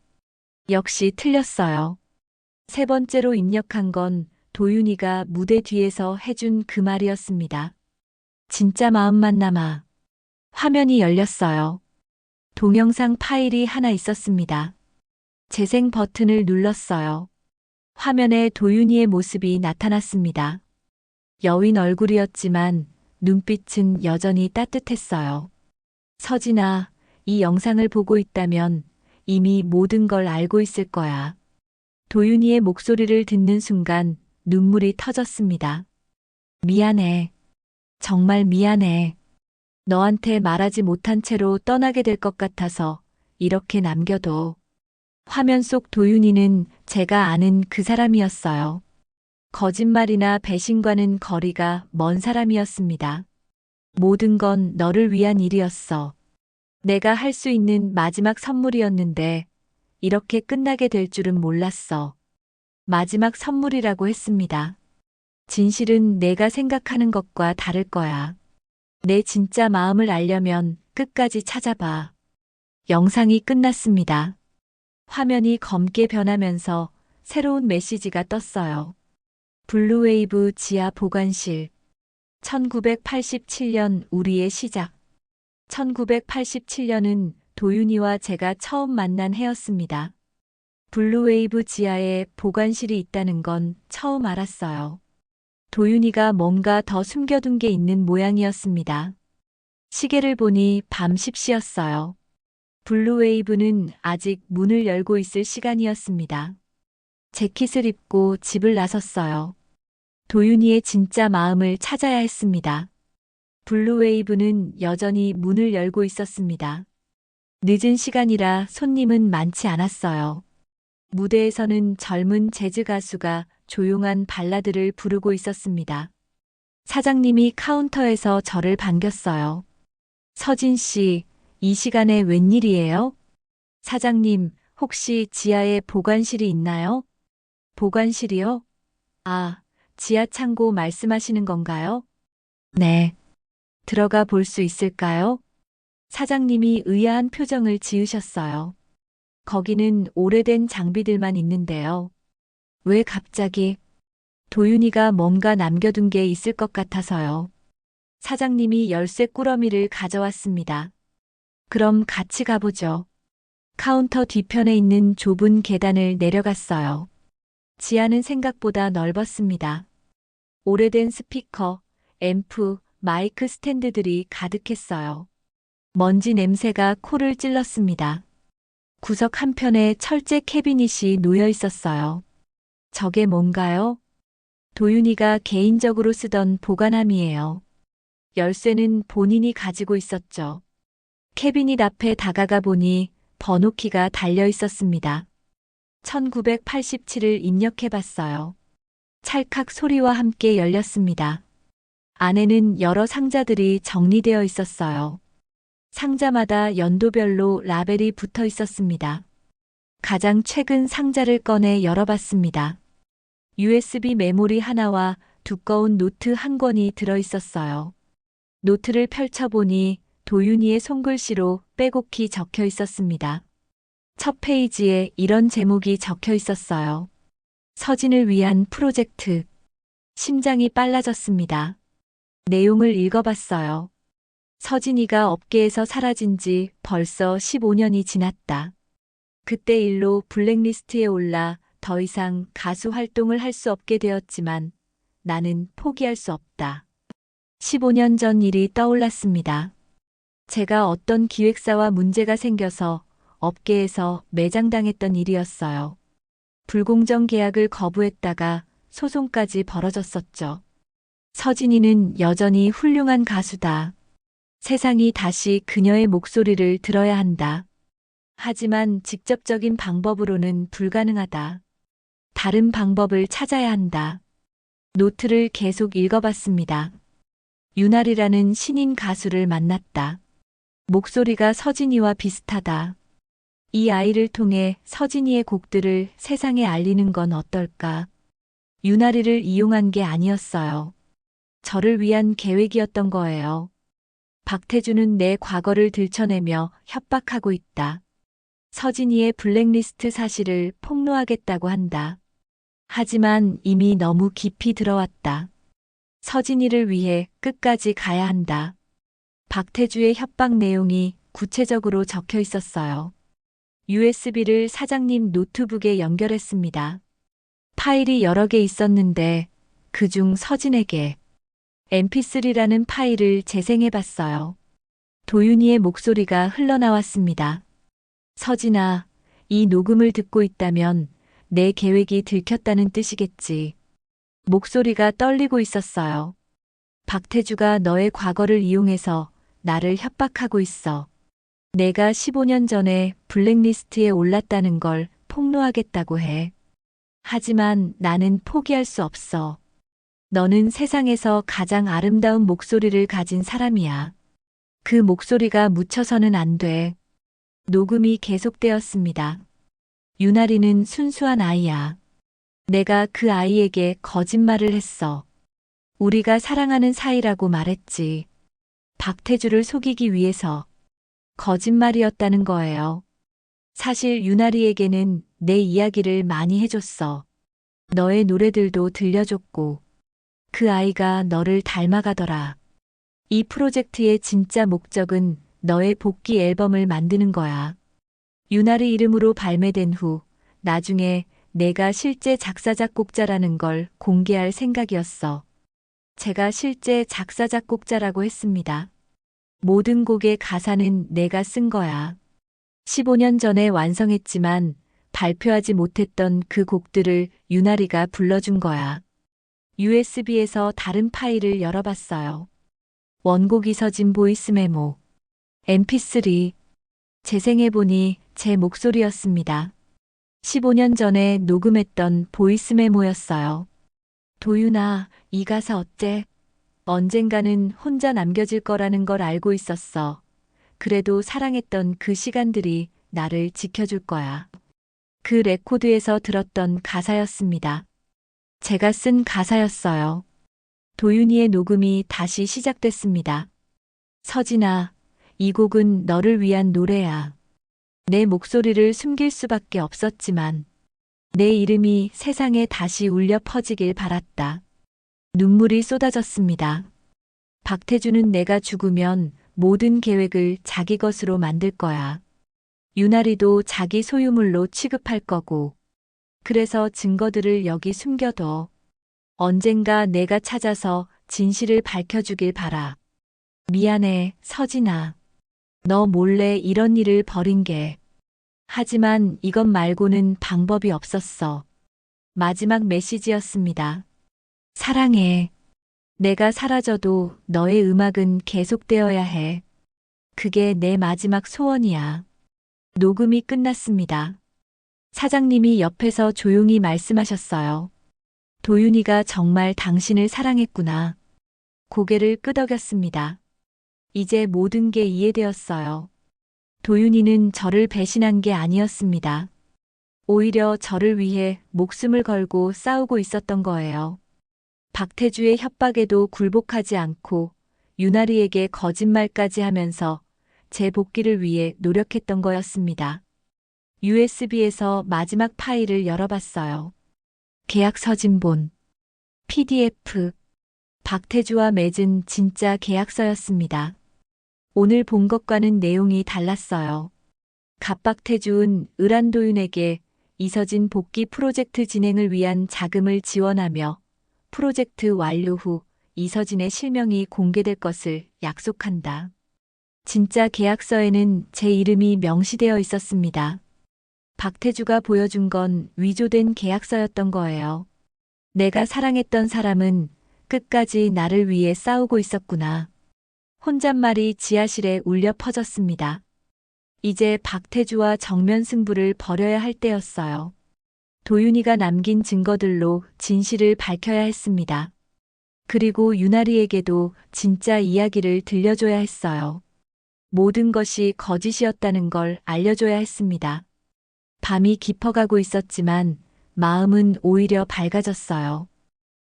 역시 틀렸어요. 세 번째로 입력한 건 도윤이가 무대 뒤에서 해준 그 말이었습니다. 진짜 마음만 남아. 화면이 열렸어요. 동영상 파일이 하나 있었습니다. 재생 버튼을 눌렀어요. 화면에 도윤이의 모습이 나타났습니다. 여윈 얼굴이었지만 눈빛은 여전히 따뜻했어요. 서진아, 이 영상을 보고 있다면 이미 모든 걸 알고 있을 거야. 도윤이의 목소리를 듣는 순간 눈물이 터졌습니다. 미안해. 정말 미안해. 너한테 말하지 못한 채로 떠나게 될 것 같아서 이렇게 남겨둬. 화면 속 도윤이는 제가 아는 그 사람이었어요. 거짓말이나 배신과는 거리가 먼 사람이었습니다. 모든 건 너를 위한 일이었어. 내가 할 수 있는 마지막 선물이었는데 이렇게 끝나게 될 줄은 몰랐어. 마지막 선물이라고 했습니다. 진실은 내가 생각하는 것과 다를 거야. 내 진짜 마음을 알려면 끝까지 찾아봐. 영상이 끝났습니다. 화면이 검게 변하면서 새로운 메시지가 떴어요. 블루웨이브 지하 보관실. 1987년 우리의 시작. 1987년은 도윤이와 제가 처음 만난 해였습니다. 블루웨이브 지하에 보관실이 있다는 건 처음 알았어요. 도윤이가 뭔가 더 숨겨둔 게 있는 모양이었습니다. 시계를 보니 밤 10시였어요. 블루웨이브는 아직 문을 열고 있을 시간이었습니다. 재킷을 입고 집을 나섰어요. 도윤이의 진짜 마음을 찾아야 했습니다. 블루웨이브는 여전히 문을 열고 있었습니다. 늦은 시간이라 손님은 많지 않았어요. 무대에서는 젊은 재즈 가수가 조용한 발라드를 부르고 있었습니다. 사장님이 카운터에서 저를 반겼어요. 서진 씨, 이 시간에 웬일이에요? 사장님, 혹시 지하에 보관실이 있나요? 보관실이요? 아, 지하 창고 말씀하시는 건가요? 네. 들어가 볼 수 있을까요? 사장님이 의아한 표정을 지으셨어요. 거기는 오래된 장비들만 있는데요. 왜 갑자기? 도윤이가 뭔가 남겨둔 게 있을 것 같아서요. 사장님이 열쇠 꾸러미를 가져왔습니다. 그럼 같이 가보죠. 카운터 뒤편에 있는 좁은 계단을 내려갔어요. 지하는 생각보다 넓었습니다. 오래된 스피커, 앰프, 마이크 스탠드들이 가득했어요. 먼지 냄새가 코를 찔렀습니다. 구석 한편에 철제 캐비닛이 놓여 있었어요. 저게 뭔가요? 도윤이가 개인적으로 쓰던 보관함이에요. 열쇠는 본인이 가지고 있었죠. 캐비닛 앞에 다가가 보니 번호키가 달려 있었습니다. 1987을 입력해 봤어요. 찰칵 소리와 함께 열렸습니다. 안에는 여러 상자들이 정리되어 있었어요. 상자마다 연도별로 라벨이 붙어 있었습니다. 가장 최근 상자를 꺼내 열어봤습니다. USB 메모리 하나와 두꺼운 노트 한 권이 들어 있었어요. 노트를 펼쳐보니 도윤이의 손글씨로 빼곡히 적혀 있었습니다. 첫 페이지에 이런 제목이 적혀 있었어요. 서진을 위한 프로젝트. 심장이 빨라졌습니다. 내용을 읽어봤어요. 서진이가 업계에서 사라진 지 벌써 15년이 지났다. 그때 일로 블랙리스트에 올라 더 이상 가수 활동을 할 수 없게 되었지만 나는 포기할 수 없다. 15년 전 일이 떠올랐습니다. 제가 어떤 기획사와 문제가 생겨서 업계에서 매장당했던 일이었어요. 불공정 계약을 거부했다가 소송까지 벌어졌었죠. 서진이는 여전히 훌륭한 가수다. 세상이 다시 그녀의 목소리를 들어야 한다. 하지만 직접적인 방법으로는 불가능하다. 다른 방법을 찾아야 한다. 노트를 계속 읽어봤습니다. 윤아리라는 신인 가수를 만났다. 목소리가 서진이와 비슷하다. 이 아이를 통해 서진이의 곡들을 세상에 알리는 건 어떨까? 윤아리를 이용한 게 아니었어요. 저를 위한 계획이었던 거예요. 박태주는 내 과거를 들춰내며 협박하고 있다. 서진이의 블랙리스트 사실을 폭로하겠다고 한다. 하지만 이미 너무 깊이 들어왔다. 서진이를 위해 끝까지 가야 한다. 박태주의 협박 내용이 구체적으로 적혀 있었어요. USB를 사장님 노트북에 연결했습니다. 파일이 여러 개 있었는데 그중 서진에게 mp3라는 파일을 재생해 봤어요. 도윤이의 목소리가 흘러나왔습니다. 서진아, 이 녹음을 듣고 있다면 내 계획이 들켰다는 뜻이겠지. 목소리가 떨리고 있었어요. 박태주가 너의 과거를 이용해서 나를 협박하고 있어. 내가 15년 전에 블랙리스트에 올랐다는 걸 폭로하겠다고 해. 하지만 나는 포기할 수 없어. 너는 세상에서 가장 아름다운 목소리를 가진 사람이야. 그 목소리가 묻혀서는 안 돼. 녹음이 계속되었습니다. 윤아리는 순수한 아이야. 내가 그 아이에게 거짓말을 했어. 우리가 사랑하는 사이라고 말했지. 박태주를 속이기 위해서. 거짓말이었다는 거예요. 사실 윤아리에게는 내 이야기를 많이 해줬어. 너의 노래들도 들려줬고. 그 아이가 너를 닮아가더라. 이 프로젝트의 진짜 목적은 너의 복귀 앨범을 만드는 거야. 윤아리 이름으로 발매된 후 나중에 내가 실제 작사 작곡자라는 걸 공개할 생각이었어. 제가 실제 작사 작곡자라고 했습니다. 모든 곡의 가사는 내가 쓴 거야. 15년 전에 완성했지만 발표하지 못했던 그 곡들을 윤아리가 불러준 거야. USB에서 다른 파일을 열어봤어요. 원곡이 서진 보이스 메모. mp3. 재생해보니 제 목소리였습니다. 15년 전에 녹음했던 보이스 메모였어요. 도윤아, 이 가사 어째? 언젠가는 혼자 남겨질 거라는 걸 알고 있었어. 그래도 사랑했던 그 시간들이 나를 지켜줄 거야. 그 레코드에서 들었던 가사였습니다. 제가 쓴 가사였어요. 도윤이의 녹음이 다시 시작됐습니다. 서진아, 이 곡은 너를 위한 노래야. 내 목소리를 숨길 수밖에 없었지만 내 이름이 세상에 다시 울려 퍼지길 바랐다. 눈물이 쏟아졌습니다. 박태주는 내가 죽으면 모든 계획을 자기 것으로 만들 거야. 윤아리도 자기 소유물로 취급할 거고. 그래서 증거들을 여기 숨겨둬. 언젠가 내가 찾아서 진실을 밝혀주길 바라. 미안해, 서진아. 너 몰래 이런 일을 벌인 게. 하지만 이것 말고는 방법이 없었어. 마지막 메시지였습니다. 사랑해. 내가 사라져도 너의 음악은 계속되어야 해. 그게 내 마지막 소원이야. 녹음이 끝났습니다. 사장님이 옆에서 조용히 말씀하셨어요. 도윤이가 정말 당신을 사랑했구나. 고개를 끄덕였습니다. 이제 모든 게 이해되었어요. 도윤이는 저를 배신한 게 아니었습니다. 오히려 저를 위해 목숨을 걸고 싸우고 있었던 거예요. 박태주의 협박에도 굴복하지 않고 유나리에게 거짓말까지 하면서 제 복귀를 위해 노력했던 거였습니다. USB에서 마지막 파일을 열어봤어요. 계약서 진본, PDF, 박태주와 맺은 진짜 계약서였습니다. 오늘 본 것과는 내용이 달랐어요. 갑박태주은 을한도윤에게 이서진 복귀 프로젝트 진행을 위한 자금을 지원하며 프로젝트 완료 후 이서진의 실명이 공개될 것을 약속한다. 진짜 계약서에는 제 이름이 명시되어 있었습니다. 박태주가 보여준 건 위조된 계약서였던 거예요. 내가 사랑했던 사람은 끝까지 나를 위해 싸우고 있었구나. 혼잣말이 지하실에 울려 퍼졌습니다. 이제 박태주와 정면 승부를 벌여야 할 때였어요. 도윤이가 남긴 증거들로 진실을 밝혀야 했습니다. 그리고 유나리에게도 진짜 이야기를 들려줘야 했어요. 모든 것이 거짓이었다는 걸 알려줘야 했습니다. 밤이 깊어가고 있었지만 마음은 오히려 밝아졌어요.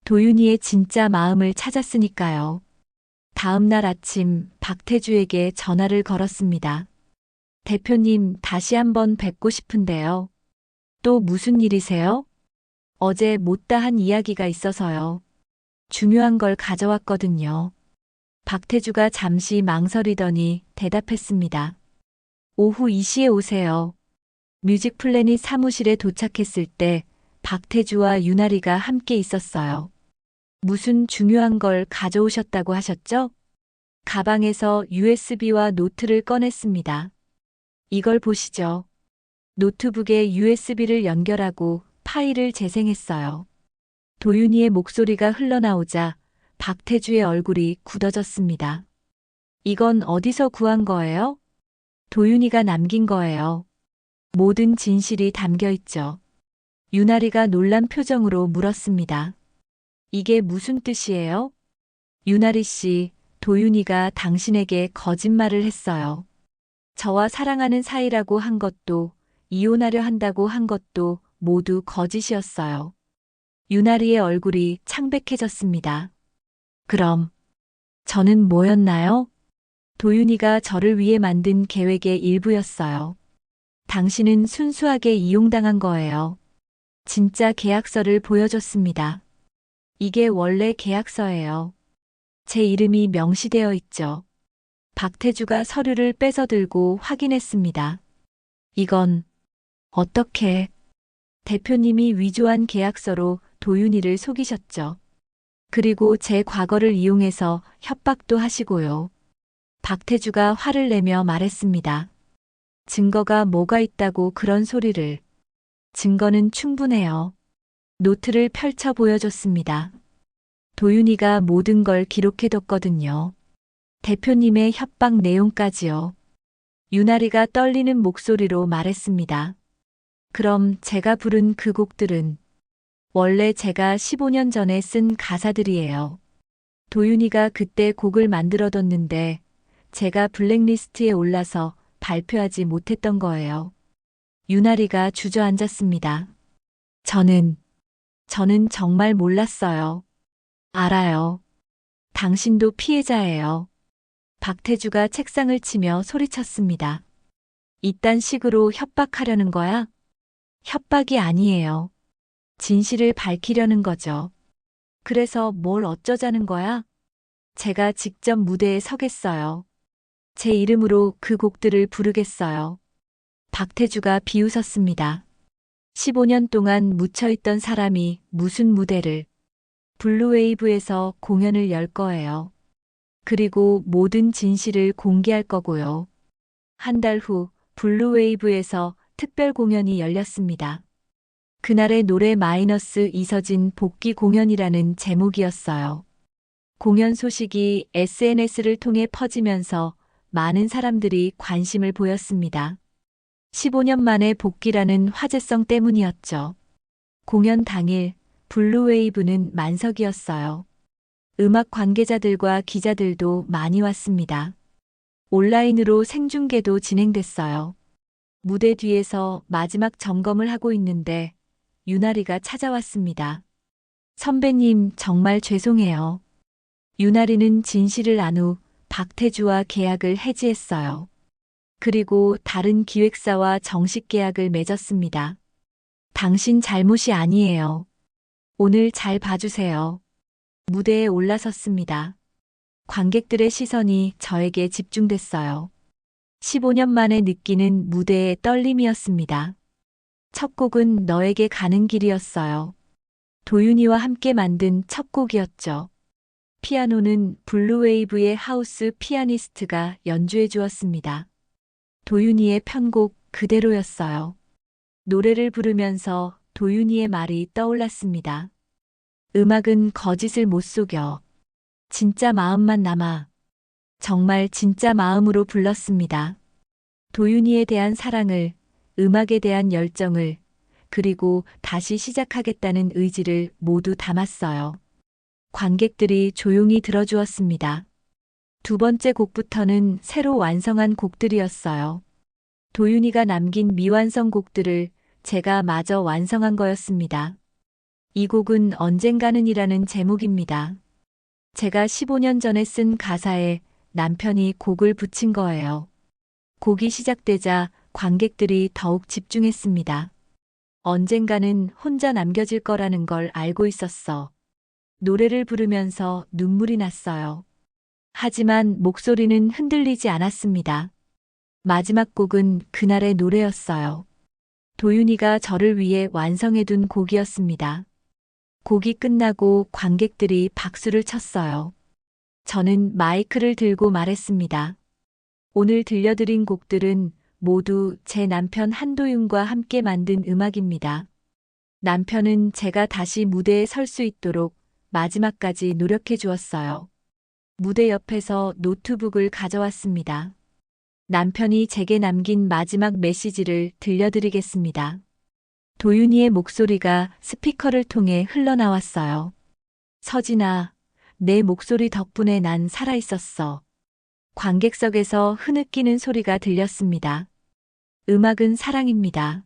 도윤이의 진짜 마음을 찾았으니까요. 다음 날 아침 박태주에게 전화를 걸었습니다. 대표님, 다시 한번 뵙고 싶은데요. 또 무슨 일이세요? 어제 못다한 이야기가 있어서요. 중요한 걸 가져왔거든요. 박태주가 잠시 망설이더니 대답했습니다. 오후 2시에 오세요. 뮤직플래닛 사무실에 도착했을 때 박태주와 유나리가 함께 있었어요. 무슨 중요한 걸 가져오셨다고 하셨죠? 가방에서 USB와 노트를 꺼냈습니다. 이걸 보시죠. 노트북에 USB를 연결하고 파일을 재생했어요. 도윤이의 목소리가 흘러나오자 박태주의 얼굴이 굳어졌습니다. 이건 어디서 구한 거예요? 도윤이가 남긴 거예요. 모든 진실이 담겨 있죠. 유나리가 놀란 표정으로 물었습니다. 이게 무슨 뜻이에요? 유나리 씨, 도윤이가 당신에게 거짓말을 했어요. 저와 사랑하는 사이라고 한 것도, 이혼하려 한다고 한 것도 모두 거짓이었어요. 유나리의 얼굴이 창백해졌습니다. 그럼 저는 뭐였나요? 도윤이가 저를 위해 만든 계획의 일부였어요. 당신은 순수하게 이용당한 거예요. 진짜 계약서를 보여줬습니다. 이게 원래 계약서예요. 제 이름이 명시되어 있죠. 박태주가 서류를 뺏어들고 확인했습니다. 이건 어떻게 대표님이 위조한 계약서로 도윤이를 속이셨죠. 그리고 제 과거를 이용해서 협박도 하시고요. 박태주가 화를 내며 말했습니다. 증거가 뭐가 있다고 그런 소리를. 증거는 충분해요. 노트를 펼쳐 보여줬습니다. 도윤이가 모든 걸 기록해뒀거든요. 대표님의 협박 내용까지요. 유나리가 떨리는 목소리로 말했습니다. 그럼 제가 부른 그 곡들은 원래 제가 15년 전에 쓴 가사들이에요. 도윤이가 그때 곡을 만들어뒀는데 제가 블랙리스트에 올라서 발표하지 못했던 거예요. 유나리가 주저앉았습니다. 저는 정말 몰랐어요. 알아요. 당신도 피해자예요. 박태주가 책상을 치며 소리쳤습니다. 이딴 식으로 협박하려는 거야? 협박이 아니에요. 진실을 밝히려는 거죠. 그래서 뭘 어쩌자는 거야? 제가 직접 무대에 서겠어요. 제 이름으로 그 곡들을 부르겠어요. 박태주가 비웃었습니다. 15년 동안 묻혀있던 사람이 무슨 무대를 블루웨이브에서 공연을 열 거예요. 그리고 모든 진실을 공개할 거고요. 한 달 후 블루웨이브에서 특별 공연이 열렸습니다. 그날의 노래 마이너스 이서진 복귀 공연이라는 제목이었어요. 공연 소식이 SNS를 통해 퍼지면서 많은 사람들이 관심을 보였습니다. 15년 만에 복귀라는 화제성 때문이었죠. 공연 당일 블루웨이브는 만석이었어요. 음악 관계자들과 기자들도 많이 왔습니다. 온라인으로 생중계도 진행됐어요. 무대 뒤에서 마지막 점검을 하고 있는데 유나리가 찾아왔습니다. 선배님, 정말 죄송해요. 유나리는 진실을 안 후 박태주와 계약을 해지했어요. 그리고 다른 기획사와 정식 계약을 맺었습니다. 당신 잘못이 아니에요. 오늘 잘 봐주세요. 무대에 올라섰습니다. 관객들의 시선이 저에게 집중됐어요. 15년 만에 느끼는 무대의 떨림이었습니다. 첫 곡은 너에게 가는 길이었어요. 도윤이와 함께 만든 첫 곡이었죠. 피아노는 블루웨이브의 하우스 피아니스트가 연주해 주었습니다. 도윤이의 편곡 그대로였어요. 노래를 부르면서 도윤이의 말이 떠올랐습니다. 음악은 거짓을 못 속여. 진짜 마음만 남아. 정말 진짜 마음으로 불렀습니다. 도윤이에 대한 사랑을, 음악에 대한 열정을, 그리고 다시 시작하겠다는 의지를 모두 담았어요. 관객들이 조용히 들어주었습니다. 두 번째 곡부터는 새로 완성한 곡들이었어요. 도윤이가 남긴 미완성 곡들을 제가 마저 완성한 거였습니다. 이 곡은 언젠가는이라는 제목입니다. 제가 15년 전에 쓴 가사에 남편이 곡을 붙인 거예요. 곡이 시작되자 관객들이 더욱 집중했습니다. 언젠가는 혼자 남겨질 거라는 걸 알고 있었어. 노래를 부르면서 눈물이 났어요. 하지만 목소리는 흔들리지 않았습니다. 마지막 곡은 그날의 노래였어요. 도윤이가 저를 위해 완성해둔 곡이었습니다. 곡이 끝나고 관객들이 박수를 쳤어요. 저는 마이크를 들고 말했습니다. 오늘 들려드린 곡들은 모두 제 남편 한도윤과 함께 만든 음악입니다. 남편은 제가 다시 무대에 설 수 있도록 마지막까지 노력해 주었어요. 무대 옆에서 노트북을 가져왔습니다. 남편이 제게 남긴 마지막 메시지를 들려드리겠습니다. 도윤이의 목소리가 스피커를 통해 흘러나왔어요. 서진아, 내 목소리 덕분에 난 살아있었어. 관객석에서 흐느끼는 소리가 들렸습니다. 음악은 사랑입니다.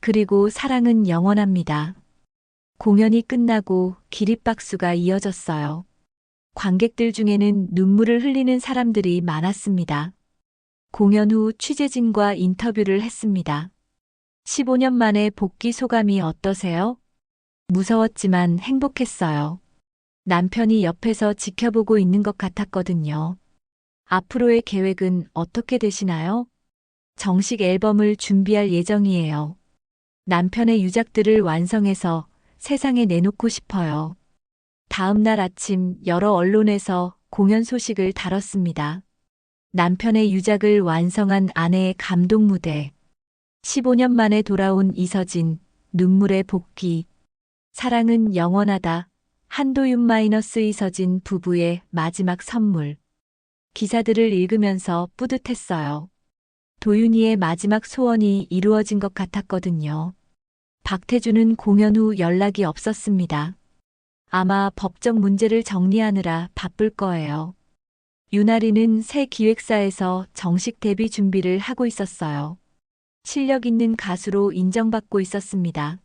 그리고 사랑은 영원합니다. 공연이 끝나고 기립박수가 이어졌어요. 관객들 중에는 눈물을 흘리는 사람들이 많았습니다. 공연 후 취재진과 인터뷰를 했습니다. 15년 만에 복귀 소감이 어떠세요? 무서웠지만 행복했어요. 남편이 옆에서 지켜보고 있는 것 같았거든요. 앞으로의 계획은 어떻게 되시나요? 정식 앨범을 준비할 예정이에요. 남편의 유작들을 완성해서 세상에 내놓고 싶어요. 다음 날 아침 여러 언론에서 공연 소식을 다뤘습니다. 남편의 유작을 완성한 아내의 감동 무대. 15년 만에 돌아온 이서진, 눈물의 복귀. 사랑은 영원하다. 한도윤 이서진 부부의 마지막 선물. 기사들을 읽으면서 뿌듯했어요. 도윤이의 마지막 소원이 이루어진 것 같았거든요. 박태주는 공연 후 연락이 없었습니다. 아마 법적 문제를 정리하느라 바쁠 거예요. 유나리는 새 기획사에서 정식 데뷔 준비를 하고 있었어요. 실력 있는 가수로 인정받고 있었습니다.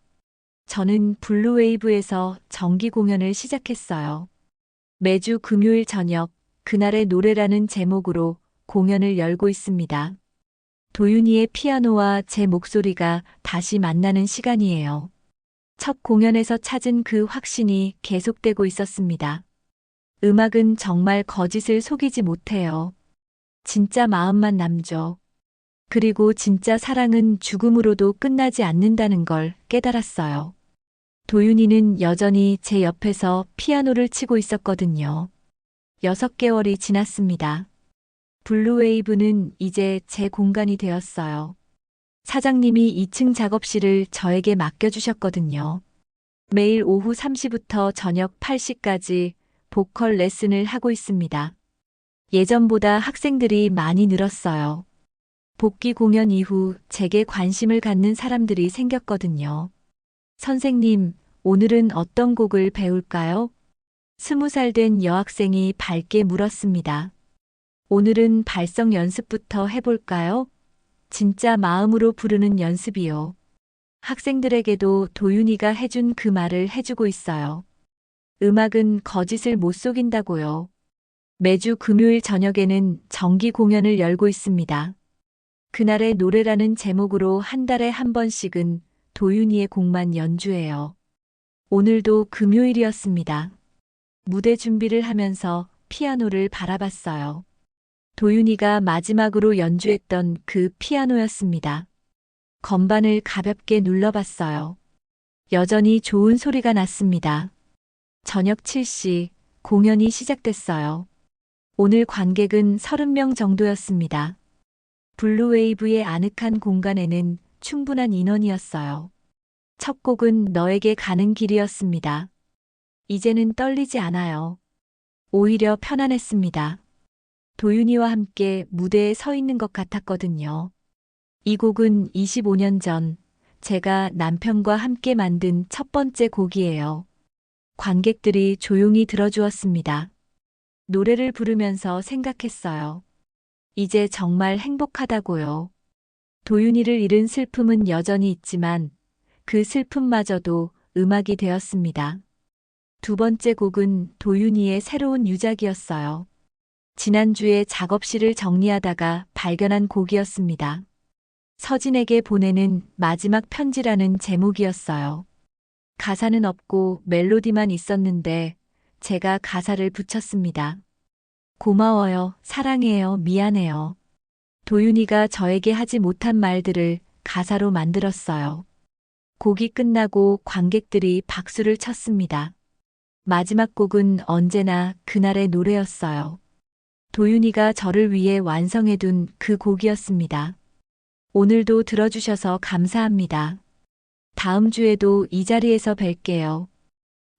저는 블루웨이브에서 정기 공연을 시작했어요. 매주 금요일 저녁, 그날의 노래라는 제목으로 공연을 열고 있습니다. 도윤이의 피아노와 제 목소리가 다시 만나는 시간이에요. 첫 공연에서 찾은 그 확신이 계속되고 있었습니다. 음악은 정말 거짓을 속이지 못해요. 진짜 마음만 남죠. 그리고 진짜 사랑은 죽음으로도 끝나지 않는다는 걸 깨달았어요. 도윤이는 여전히 제 옆에서 피아노를 치고 있었거든요. 6개월이 지났습니다. 블루웨이브는 이제 제 공간이 되었어요. 사장님이 2층 작업실을 저에게 맡겨주셨거든요. 매일 오후 3시부터 저녁 8시까지 보컬 레슨을 하고 있습니다. 예전보다 학생들이 많이 늘었어요. 복귀 공연 이후 제게 관심을 갖는 사람들이 생겼거든요. 선생님, 오늘은 어떤 곡을 배울까요? 20살 된 여학생이 밝게 물었습니다. 오늘은 발성 연습부터 해볼까요? 진짜 마음으로 부르는 연습이요. 학생들에게도 도윤이가 해준 그 말을 해주고 있어요. 음악은 거짓을 못 속인다고요. 매주 금요일 저녁에는 정기 공연을 열고 있습니다. 그날의 노래라는 제목으로 한 달에 한 번씩은 도윤이의 곡만 연주해요. 오늘도 금요일이었습니다. 무대 준비를 하면서 피아노를 바라봤어요. 도윤이가 마지막으로 연주했던 그 피아노였습니다. 건반을 가볍게 눌러봤어요. 여전히 좋은 소리가 났습니다. 저녁 7시 공연이 시작됐어요. 오늘 관객은 30명 정도였습니다. 블루웨이브의 아늑한 공간에는 충분한 인원이었어요. 첫 곡은 너에게 가는 길이었습니다. 이제는 떨리지 않아요. 오히려 편안했습니다. 도윤이와 함께 무대에 서 있는 것 같았거든요. 이 곡은 25년 전 제가 남편과 함께 만든 첫 번째 곡이에요. 관객들이 조용히 들어주었습니다. 노래를 부르면서 생각했어요. 이제 정말 행복하다고요. 도윤이를 잃은 슬픔은 여전히 있지만 그 슬픔마저도 음악이 되었습니다. 두 번째 곡은 도윤이의 새로운 유작이었어요. 지난주에 작업실을 정리하다가 발견한 곡이었습니다. 서진에게 보내는 마지막 편지라는 제목이었어요. 가사는 없고 멜로디만 있었는데 제가 가사를 붙였습니다. 고마워요, 사랑해요, 미안해요. 도윤이가 저에게 하지 못한 말들을 가사로 만들었어요. 곡이 끝나고 관객들이 박수를 쳤습니다. 마지막 곡은 언제나 그날의 노래였어요. 도윤이가 저를 위해 완성해둔 그 곡이었습니다. 오늘도 들어주셔서 감사합니다. 다음 주에도 이 자리에서 뵐게요.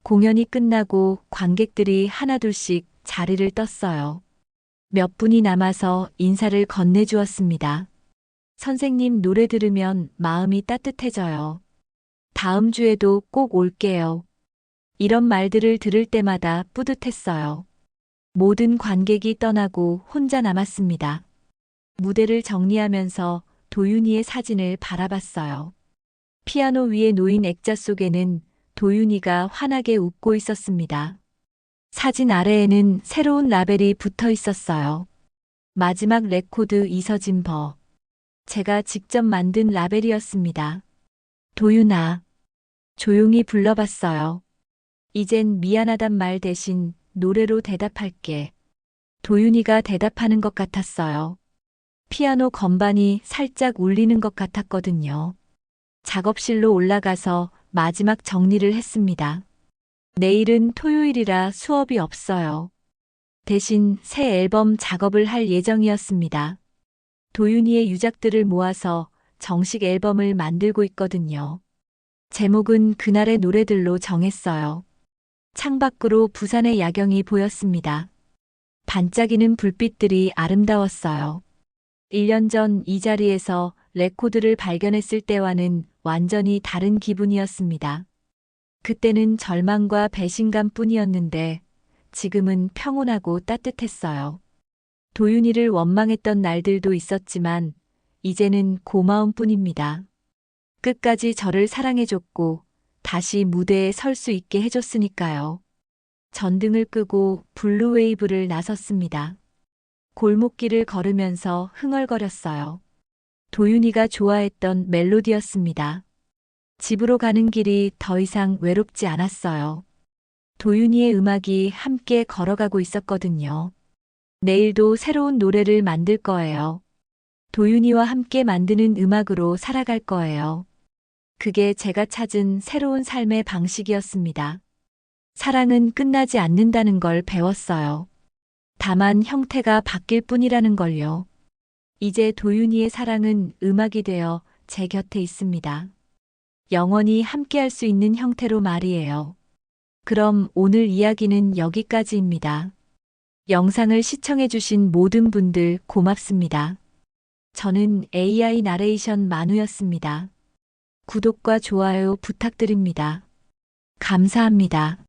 공연이 끝나고 관객들이 하나둘씩 자리를 떴어요. 몇 분이 남아서 인사를 건네주었습니다. 선생님 노래 들으면 마음이 따뜻해져요. 다음 주에도 꼭 올게요. 이런 말들을 들을 때마다 뿌듯했어요. 모든 관객이 떠나고 혼자 남았습니다. 무대를 정리하면서 도윤이의 사진을 바라봤어요. 피아노 위에 놓인 액자 속에는 도윤이가 환하게 웃고 있었습니다. 사진 아래에는 새로운 라벨이 붙어 있었어요. 마지막 레코드 이서진 버. 제가 직접 만든 라벨이었습니다. 도윤아. 조용히 불러봤어요. 이젠 미안하단 말 대신 노래로 대답할게. 도윤이가 대답하는 것 같았어요. 피아노 건반이 살짝 울리는 것 같았거든요. 작업실로 올라가서 마지막 정리를 했습니다. 내일은 토요일이라 수업이 없어요. 대신 새 앨범 작업을 할 예정이었습니다. 도윤이의 유작들을 모아서 정식 앨범을 만들고 있거든요. 제목은 그날의 노래들로 정했어요. 창밖으로 부산의 야경이 보였습니다. 반짝이는 불빛들이 아름다웠어요. 1년 전 이 자리에서 레코드를 발견했을 때와는 완전히 다른 기분이었습니다. 그때는 절망과 배신감 뿐이었는데 지금은 평온하고 따뜻했어요. 도윤이를 원망했던 날들도 있었지만 이제는 고마움 뿐입니다. 끝까지 저를 사랑해줬고 다시 무대에 설 수 있게 해줬으니까요. 전등을 끄고 블루웨이브를 나섰습니다. 골목길을 걸으면서 흥얼거렸어요. 도윤이가 좋아했던 멜로디였습니다. 집으로 가는 길이 더 이상 외롭지 않았어요. 도윤이의 음악이 함께 걸어가고 있었거든요. 내일도 새로운 노래를 만들 거예요. 도윤이와 함께 만드는 음악으로 살아갈 거예요. 그게 제가 찾은 새로운 삶의 방식이었습니다. 사랑은 끝나지 않는다는 걸 배웠어요. 다만 형태가 바뀔 뿐이라는 걸요. 이제 도윤이의 사랑은 음악이 되어 제 곁에 있습니다. 영원히 함께할 수 있는 형태로 말이에요. 그럼 오늘 이야기는 여기까지입니다. 영상을 시청해주신 모든 분들 고맙습니다. 저는 AI 나레이션 만우였습니다. 구독과 좋아요 부탁드립니다. 감사합니다.